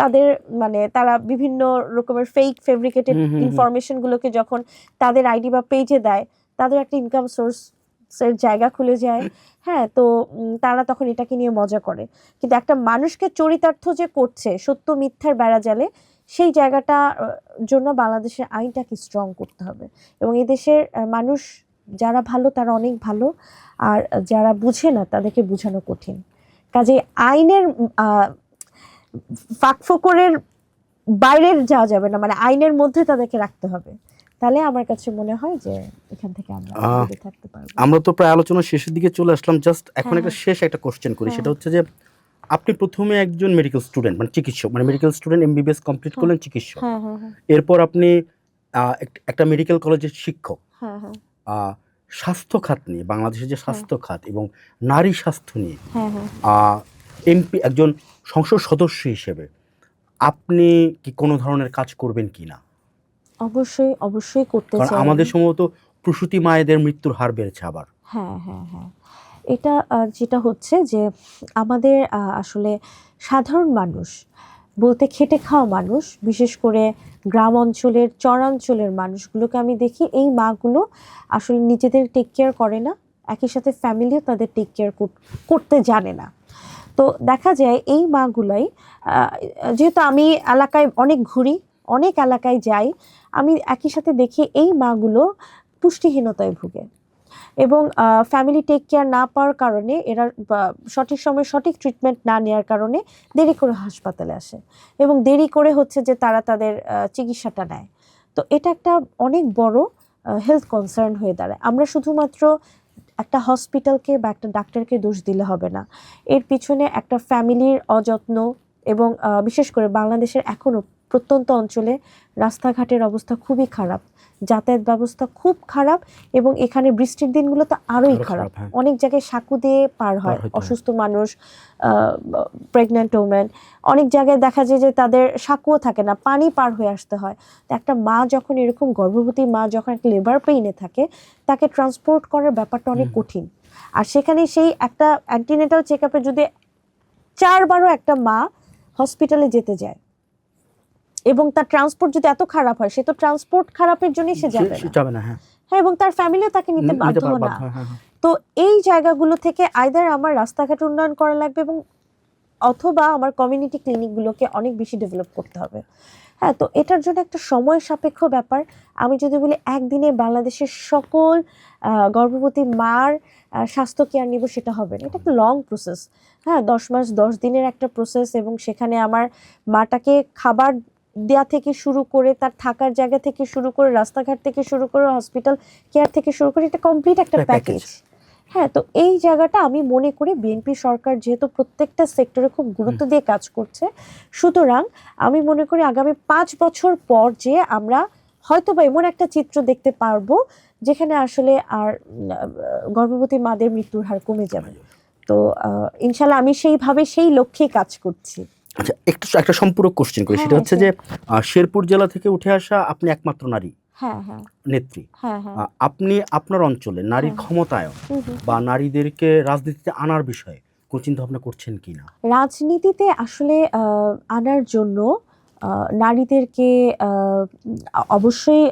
তাদের মানে তারা বিভিন্ন রকমের ফেক ফেব্রিকেটেড ইনফরমেশনগুলোকে যখন তাদের আইডি বা পেজে দেয়, তাদের একটা ইনকাম সোর্সের জায়গা খুলে যায়। হ্যাঁ, তো তারা তখন এটাকে নিয়ে মজা করে। কিন্তু একটা মানুষকে চরিতার্থ যে করছে সত্য মিথ্যার বেড়াজালে, সেই জায়গাটা জন্য বাংলাদেশের আইনটাকে স্ট্রং করতে হবে। এবং এই দেশের মানুষ যারা ভালো তারা অনেক ভালো, আর যারা বুঝে না তাদেরকে বোঝানো কঠিন। কাজে আইনের ফাঁকফোকরের বাইরের যাওয়া যাবে না, মানে আইনের মধ্যে তাদেরকে রাখতে হবে। তাহলে আমার কাছে মনে হয় যে এখান থেকে আমরা দূরে থাকতে পারবো। আমরা তো প্রায় আলোচনা শেষের দিকে চলে আসলাম, জাস্ট এখন একটা শেষ একটা কোশ্চেন করি। সেটা হচ্ছে যে আপনি প্রথমে একজন মেডিকেল স্টুডেন্ট মানে চিকিৎসক, মানে মেডিকেল স্টুডেন্ট এমবিবিএস কমপ্লিট করলেন চিকিৎসক, এরপর আপনি একটা মেডিকেল কলেজের শিক্ষক। স্বাস্থ্য খাত নিয়ে, বাংলাদেশের যে স্বাস্থ্য খাত এবং নারী স্বাস্থ্য নিয়ে এমপি একজন সংসদ সদস্য হিসেবে আপনি কি কোনো ধরনের কাজ করবেন কি না? অবশ্যই অবশ্যই করতে চাই। কারণ আমাদের সম্ভবত প্রসূতি মায়েদের মৃত্যুর হার বেড়েছে আবার। হ্যাঁ হ্যাঁ হ্যাঁ, এটা যেটা হচ্ছে যে আমাদের আসলে সাধারণ মানুষ বলতে খেটে খাওয়া মানুষ, বিশেষ করে গ্রাম অঞ্চলের চরাঞ্চলের মানুষগুলোকে আমি দেখি এই মাগুলো আসলে নিজেদের টেক কেয়ার করে না, একই সাথে ফ্যামিলিও তাদের টেক কেয়ার করতে জানে না। তো দেখা যায় এই মাগুলাই, যেহেতু আমি এলাকায় অনেক ঘুরি, অনেক এলাকায় যাই, আমি একই সাথে দেখি এই মাগুলো পুষ্টিহীনতায় ভুগে এবং ফ্যামিলি টেক কেয়ার না পাওয়ার কারণে এরা সঠিক সময়ে সঠিক ট্রিটমেন্ট না নেওয়ার কারণে দেরি করে হাসপাতালে আসে এবং দেরি করে হচ্ছে যে তারা তাদের চিকিৎসাটা নেয়। তো এটা একটা অনেক বড় হেলথ কনসার্ন হয়ে দাঁড়ায়। আমরা শুধুমাত্র একটা হসপিটালকে বা একটা ডাক্তারকে দোষ দিলে হবে না, এর পিছনে একটা ফ্যামিলির অযত্ন এবং বিশেষ করে বাংলাদেশের এখনও প্রত্যন্ত অঞ্চলে রাস্তাঘাটের অবস্থা খুবই খারাপ, যাতায়াত ব্যবস্থা খুব খারাপ এবং এখানে বৃষ্টির দিনগুলো তো আরোই খারাপ। হ্যাঁ। অনেক জায়গায় সাঁকু দিয়ে পার হয় অসুস্থ মানুষ, প্রেগন্যান্ট ওমেন, অনেক জায়গায় দেখা যায় যে তাদের সাঁকুও থাকে না, পানি পার হয়ে আসতে হয়। তো একটা মা যখন এরকম গর্ভবতী মা যখন একটা লেবার পেইনে থাকে, তাকে ট্রান্সপোর্ট করার ব্যাপারটা অনেক কঠিন। আর সেখানে সেই একটা অ্যান্টিনেটাল চেক আপে যদি 4বারও একটা মা হসপিটালে যেতে যায় এবং তার ট্রান্সপোর্ট যদি এত খারাপ হয়, সে তো ট্রান্সপোর্ট খারাপের জন্যই সে যাবে না। হ্যাঁ, এবং তার ফ্যামিলিও তাকে নিতে বাধ্য না। তো এই জায়গাগুলো থেকে আইদার আমার রাস্তাঘাট উন্নয়ন করা লাগবে এবং অথবা আমার কমিউনিটি ক্লিনিকগুলোকে অনেক বেশি ডেভেলপ করতে হবে। হ্যাঁ, তো এটার জন্য একটা সময় সাপেক্ষ ব্যাপার। আমি যদি বলি একদিনে বাংলাদেশের সকল গর্ভবতী মার স্বাস্থ্য কেয়ার নিব, সেটা হবে না, এটা একটা লং প্রসেস। হ্যাঁ, 10 মাস 10 দিনের একটা প্রসেস এবং সেখানে আমার মাটাকে খাবার দেয়া থেকে শুরু করে তার থাকার জায়গা থেকে শুরু করে রাস্তাঘাট থেকে শুরু করে হসপিটাল কেয়ার থেকে শুরু করে এটা কমপ্লিট একটা প্যাকেজ। হ্যাঁ, তো এই জায়গাটা আমি মনে করি বিএনপি সরকার যেহেতু প্রত্যেকটা সেক্টরে খুব গুরুত্ব দিয়ে কাজ করছে, সুতরাং আমি মনে করি আগামী 5 বছর পর যে আমরা হয়তো বা এমন একটা চিত্র দেখতে পারবো যেখানে আসলে আর গর্ভবতী মাদের মৃত্যুর হার কমে যাবে। তো ইনশাল্লাহ আমি সেইভাবে সেই লক্ষ্যেই কাজ করছি। আচ্ছা, একটা সম্পূরক কোশ্চেন করি, সেটা হচ্ছে যে শেরপুর জেলা থেকে উঠে আসা আপনি একমাত্র নারী নেত্রী। আপনি আপনার অঞ্চলে নারীর ক্ষমতায়ন বা নারীদেরকে রাজনীতিতে আনার বিষয়ে কোন চিন্তা ভাবনা করছেন কিনা? রাজনীতিতে আসলে আনার জন্য নারীদেরকে অবশ্যই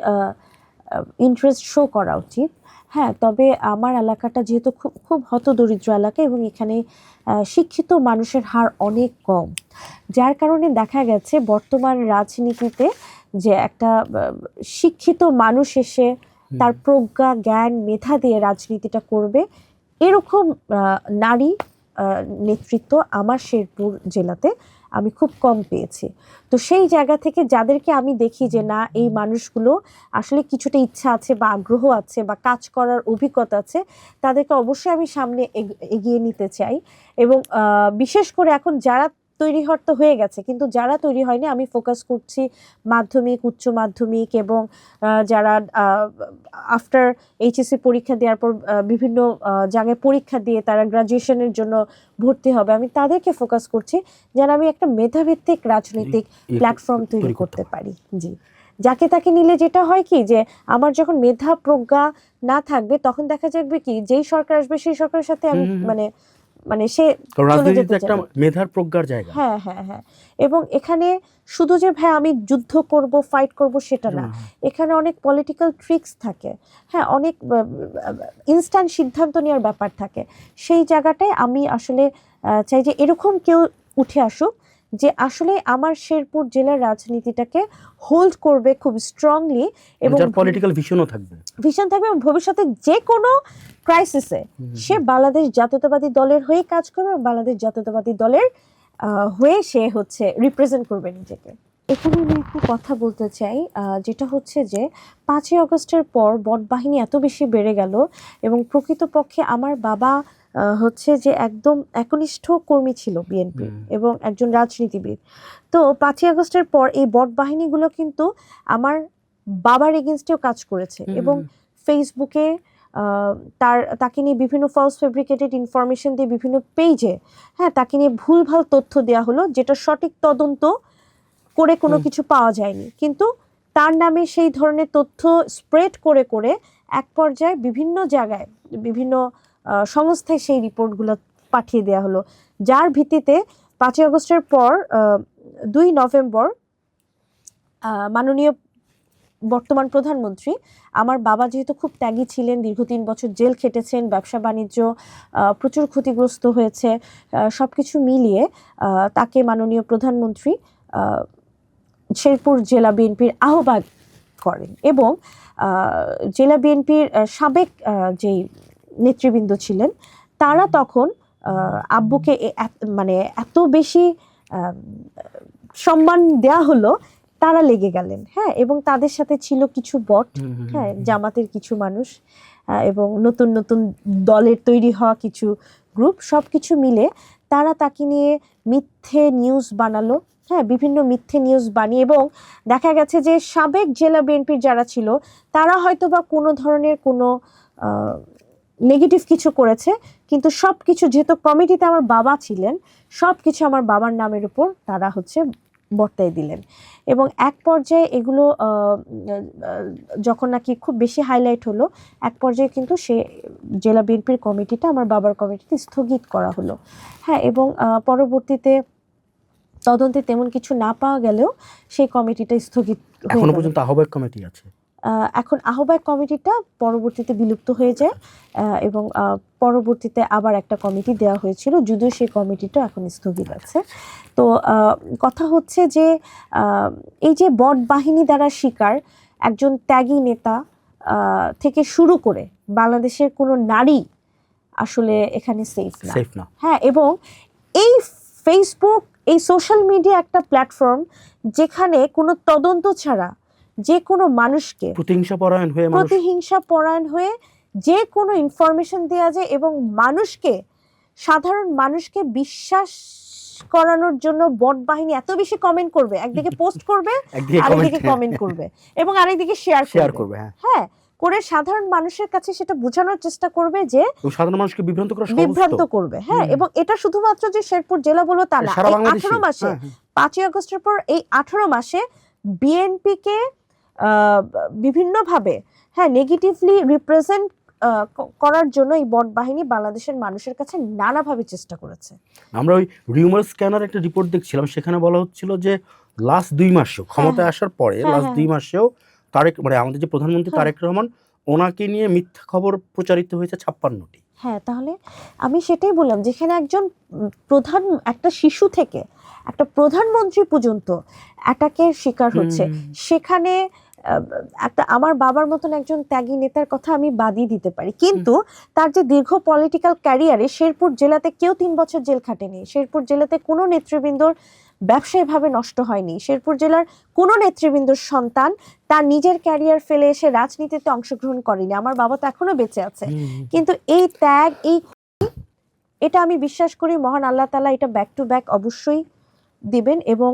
ইন্টারেস্ট শো করা উচিত। হ্যাঁ, তবে আমার এলাকাটা যেহেতু খুব খুব হতদরিদ্র এলাকা এবং এখানে শিক্ষিত মানুষের হার অনেক কম, যার কারণে দেখা গেছে বর্তমান রাজনীতিতে যে একটা শিক্ষিত মানুষ এসে তার প্রজ্ঞা জ্ঞান মেধা দিয়ে রাজনীতিটা করবে, এরকম নারী নেতৃত্ব আমার শেরপুর জেলাতে আমি খুব কম পেয়েছি। তো সেই জায়গা থেকে যাদেরকে আমি দেখি যে না, এই মানুষগুলো আসলে কিছুটা ইচ্ছা আছে বা আগ্রহ আছে বা কাজ করার অভিজ্ঞতা আছে, তাদেরকে অবশ্যই আমি সামনে এগিয়ে নিতে চাই। এবং বিশেষ করে এখন যারা তৈরি হওয়ার তো হয়ে গেছে, কিন্তু যারা তৈরি হয়নি আমি ফোকাস করছি মাধ্যমিক, উচ্চ মাধ্যমিক এবং যারা আফটার এইচএসসি পরীক্ষা দেওয়ার পর বিভিন্ন জায়গায় পরীক্ষা দিয়ে তারা গ্রাজুয়েশনের জন্য ভর্তি হবে, আমি তাদেরকে ফোকাস করছি যেন আমি একটা মেধাভিত্তিক রাজনৈতিক প্ল্যাটফর্ম তৈরি করতে পারি। জি, যাকে তাকে নিলে যেটা হয় কি যে আমার যখন মেধা প্রজ্ঞা না থাকবে তখন দেখা যাবে কি যেই সরকার আসবে সেই সরকারের সাথে আমি মানে সে রাজনীতিতে একটা মেধার প্রজ্ঞার জায়গা। হ্যাঁ হ্যাঁ হ্যাঁ, এবং এখানে শুধু যে ভাই আমি যুদ্ধ করব ফাইট করব সেটা না, এখানে অনেক পলিটিক্যাল ট্রিক্স থাকে। হ্যাঁ, অনেক ইনস্ট্যান্ট সিদ্ধান্ত নেওয়ার ব্যাপার থাকে। সেই জায়গাটায় আমি আসলে চাই যে এরকম কেউ উঠে আসুক যে আসলে আমার শেরপুর জেলার রাজনীতিটাকে হোল্ড করবে খুব স্ট্রংলি এবং পলিটিক্যাল ভিশন থাকবে এবং ভবিষ্যতে যে কোনো ক্রাইসিসে সে বাংলাদেশ জাতীয়তাবাদী দলের হয়ে কাজ করবে, বাংলাদেশ জাতীয়তাবাদী দলের হয়ে সে হচ্ছে রিপ্রেজেন্ট করবে নিজেকে। এখানে আমি একটা কথা বলতে চাই, যেটা হচ্ছে যে 5ই আগস্টের পর বটবাহিনী এত বেশি বেড়ে গেল এবং প্রকৃতপক্ষে আমার বাবা হচ্ছে যে একদম একনিষ্ঠ কর্মী ছিল বিএনপি এবং একজন রাজনীতিবিদ। তো 5ই আগস্টের পর এই বটবাহিনীগুলো কিন্তু আমার বাবার এগেনস্টেও কাজ করেছে এবং ফেসবুকে তাকে নিয়ে বিভিন্ন ফলস ফেব্রিকেটেড ইনফরমেশন দিয়ে বিভিন্ন পেজে তাকে নিয়ে ভুলভাল তথ্য দেওয়া হলো, যেটা সঠিক তদন্ত করে কোনো কিছু পাওয়া যায়নি, কিন্তু তার নামে সেই ধরনের তথ্য স্প্রেড করে করে এক পর্যায়ে বিভিন্ন জায়গায় বিভিন্ন সংস্থায় সেই রিপোর্টগুলো পাঠিয়ে দেওয়া হলো, যার ভিত্তিতে 5ই আগস্টের পর 2 নভেম্বর মাননীয় বর্তমান প্রধানমন্ত্রী, আমার বাবা যেহেতু খুব ত্যাগী ছিলেন, দীর্ঘ 3 বছর জেল খেটেছেন, ব্যবসা বাণিজ্য প্রচুর ক্ষতিগ্রস্ত হয়েছে, সব কিছু মিলিয়ে তাকে মাননীয় প্রধানমন্ত্রী শেরপুর জেলা বিএনপির আহ্বায়ক করেন এবং জেলা বিএনপির সাবেক যেই নেতৃবৃন্দ ছিলেন তারা তখন আব্বুকে মানে এত বেশি সম্মান দেয়া হলো, তারা লেগে গেলেন। হ্যাঁ, এবং তাদের সাথে ছিল কিছু বট, হ্যাঁ, জামাতের কিছু মানুষ এবং নতুন নতুন দলের তৈরি হওয়া কিছু গ্রুপ, সব কিছু মিলে তারা তাকে নিয়ে মিথ্যে নিউজ বানালো। হ্যাঁ, বিভিন্ন মিথ্যে নিউজ বানিয়ে, এবং দেখা গেছে যে সাবেক জেলা বিএনপির যারা ছিল তারা হয়তো বা কোনো ধরনের কোনো নেগেটিভ কিছু করেছে, কিন্তু সব কিছু, যেহেতু কমিটিতে আমার বাবা ছিলেন, সব কিছু আমার বাবার নামের উপর তারা বর্তাই দিলেন। এবং এক পর্যায়ে এগুলো যখন নাকি খুব বেশি হাইলাইট হলো, এক পর্যায়ে কিন্তু সে জেলা বিএনপির কমিটিটা আমার বাবার কমিটিতে স্থগিত করা হলো। হ্যাঁ, এবং পরবর্তীতে তদন্তে তেমন কিছু না পাওয়া গেলেও সেই কমিটিটা স্থগিত হয়ে গেল। এখনো পর্যন্ত আহ্বায়ক কমিটি আছে। এখন আহ্বায়ক কমিটিটা পরবর্তীতে বিলুপ্ত হয়ে যায় এবং পরবর্তীতে আবার একটা কমিটি দেওয়া হয়েছিল, যদিও সেই কমিটিটা এখন স্থগিত আছে। তো কথা হচ্ছে যে এই যে বট বাহিনী দ্বারা শিকার একজন ত্যাগী নেতা থেকে শুরু করে বাংলাদেশের কোনো নারী আসলে এখানে সেফ না। হ্যাঁ, এবং এই ফেসবুক, এই সোশ্যাল মিডিয়া একটা প্ল্যাটফর্ম যেখানে কোনো তদন্ত ছাড়া যে কোনো মানুষকে প্রতিহিংসা পরায়ণ হয়ে যে কোনো ইনফরমেশন দেওয়া যায় এবং সাধারণ মানুষকে বিশ্বাস করানোর জন্য বট বাহিনী এত বেশি কমেন্ট করবে, একদিকে পোস্ট করবে, আরেকদিকে কমেন্ট করবে এবং আরেকদিকে শেয়ার করবে। হ্যাঁ, করে সাধারণ মানুষের কাছে সেটা বোঝানোর চেষ্টা করবে যে সাধারণ মানুষকে বিভ্রান্ত করবে। হ্যাঁ, এবং এটা শুধুমাত্র যে শেরপুর জেলা বলো তা না, 18 মাসে 5ই আগস্টের পর এই 18 মাসে বিএনপিকে বিভিন্নভাবে নেগেটিভলি রিপ্রেজেন্ট করার জন্য এই বট বাহিনী বাংলাদেশের মানুষের কাছে নানাভাবে চেষ্টা করেছে। আমরা ওই রিউমার স্ক্যানার একটা রিপোর্ট দেখছিলাম, সেখানে বলা হচ্ছিল যে লাস্ট 2 মাসেও ক্ষমতায় আসার পরে লাস্ট 2 মাসেও আমাদের যে প্রধানমন্ত্রী তারেক রহমান, ওনাকে নিয়ে মিথ্যা খবর প্রচারিত হয়েছে 56টি। হ্যাঁ, তাহলে আমি সেটাই বললাম, যেখানে একটা শিশু থেকে একটা প্রধানমন্ত্রী পর্যন্ত অ্যাটাকের শিকার হচ্ছে, সেখানে আমার বাবার মতন একজন ত্যাগী নেতার কথা আমি বাদই দিতে পারি, কিন্তু তার যে দীর্ঘ পলিটিক্যাল ক্যারিয়ারে শেরপুর জেলাতে কেউ 3 বছর জেল খাটেনি, শেরপুর জেলাতে কোনো নেতৃবৃন্দর ব্যবসায়িকভাবে নষ্ট হয়নি, শেরপুর জেলার কোনো নেতৃবৃন্দর সন্তান তার নিজের ক্যারিয়ার ফেলে এসে রাজনীতিতে অংশগ্রহণ করেনি। আমার বাবা তো এখনো বেঁচে আছে, কিন্তু এই ত্যাগ, এটা আমি বিশ্বাস করি মহান আল্লাহ তাআলা এটা ব্যাক টু ব্যাক অবশ্যই দিবেন এবং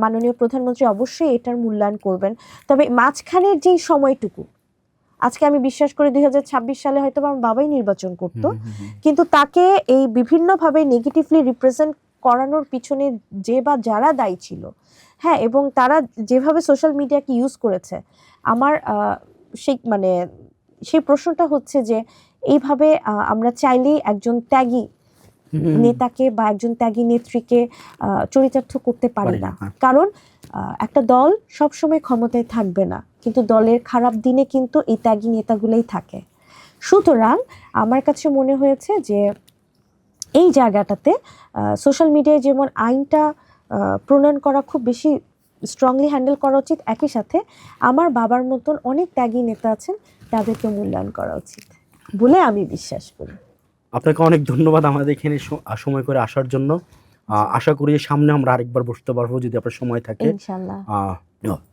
মাননীয় প্রধানমন্ত্রী অবশ্যই এটার মূল্যায়ন করবেন। তবে মাঝখানের যেই সময়টুকু, আজকে আমি বিশ্বাস করি 2026 সালে হয়তো আমার বাবাই নির্বাচন করত, কিন্তু তাকে এই বিভিন্নভাবে নেগেটিভলি রিপ্রেজেন্ট করানোর পিছনে যে বা যারা দায়ী ছিল, হ্যাঁ, এবং তারা যেভাবে সোশ্যাল মিডিয়াকে ইউজ করেছে, আমার সেই প্রশ্নটা হচ্ছে যে এইভাবে আমরা চাইলেই একজন ত্যাগী নেতাকে বা একজন ত্যাগী নেত্রীকে চরিতার্থ করতে পারি না, কারণ একটা দল সবসময় ক্ষমতায় থাকবে না, কিন্তু দলের খারাপ দিনে কিন্তু এই ত্যাগী নেতাগুলোই থাকে। সুতরাং আমার কাছে মনে হয়েছে যে এই জায়গাটাতে সোশ্যাল মিডিয়ায় যেমন আইনটা প্রণয়ন করা খুব বেশি স্ট্রংলি হ্যান্ডেল করা উচিত, একই সাথে আমার বাবার মতন অনেক ত্যাগী নেতা আছেন, তাদেরকে মূল্যায়ন করা উচিত বলে আমি বিশ্বাস করি। আপনাকে অনেক ধন্যবাদ আমাদের এখানে সময় করে আসার জন্য। আশা করি সামনে আমরা আরেকবার বসতে পারবো যদি আপনার সময় থাকে, ইনশাআল্লাহ।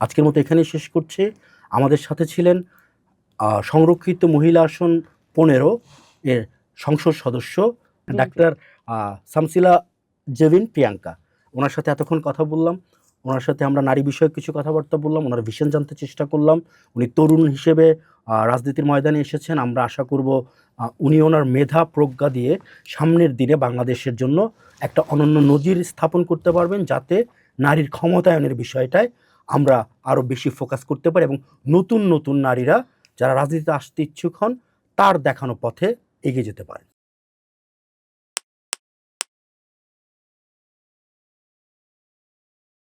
আজকের মতো এখানেই শেষ করছি। আমাদের সাথে ছিলেন সংরক্ষিত মহিলা আসন 15 এর সংসদ সদস্য ডাক্তার শামসিলা জেবিন প্রিয়াঙ্কা। ওনার সাথে এতক্ষণ কথা বললাম, ওনার সাথে আমরা নারী বিষয়ক কিছু কথাবার্তা বললাম, ওনার ভিশন জানতে চেষ্টা করলাম। উনি তরুণ হিসেবে রাজনীতির ময়দানে এসেছেন। আমরা আশা করব উনি ওনার মেধা প্রজ্ঞা দিয়ে সামনের দিনে বাংলাদেশের জন্য একটা অনন্য নজির স্থাপন করতে পারবেন, যাতে নারীর ক্ষমতায়নের বিষয়টায় আমরা আরও বেশি ফোকাস করতে পারি এবং নতুন নতুন নারীরা যারা রাজনীতিতে আসতে ইচ্ছুক হন তার দেখানো পথে এগিয়ে যেতে পারেন।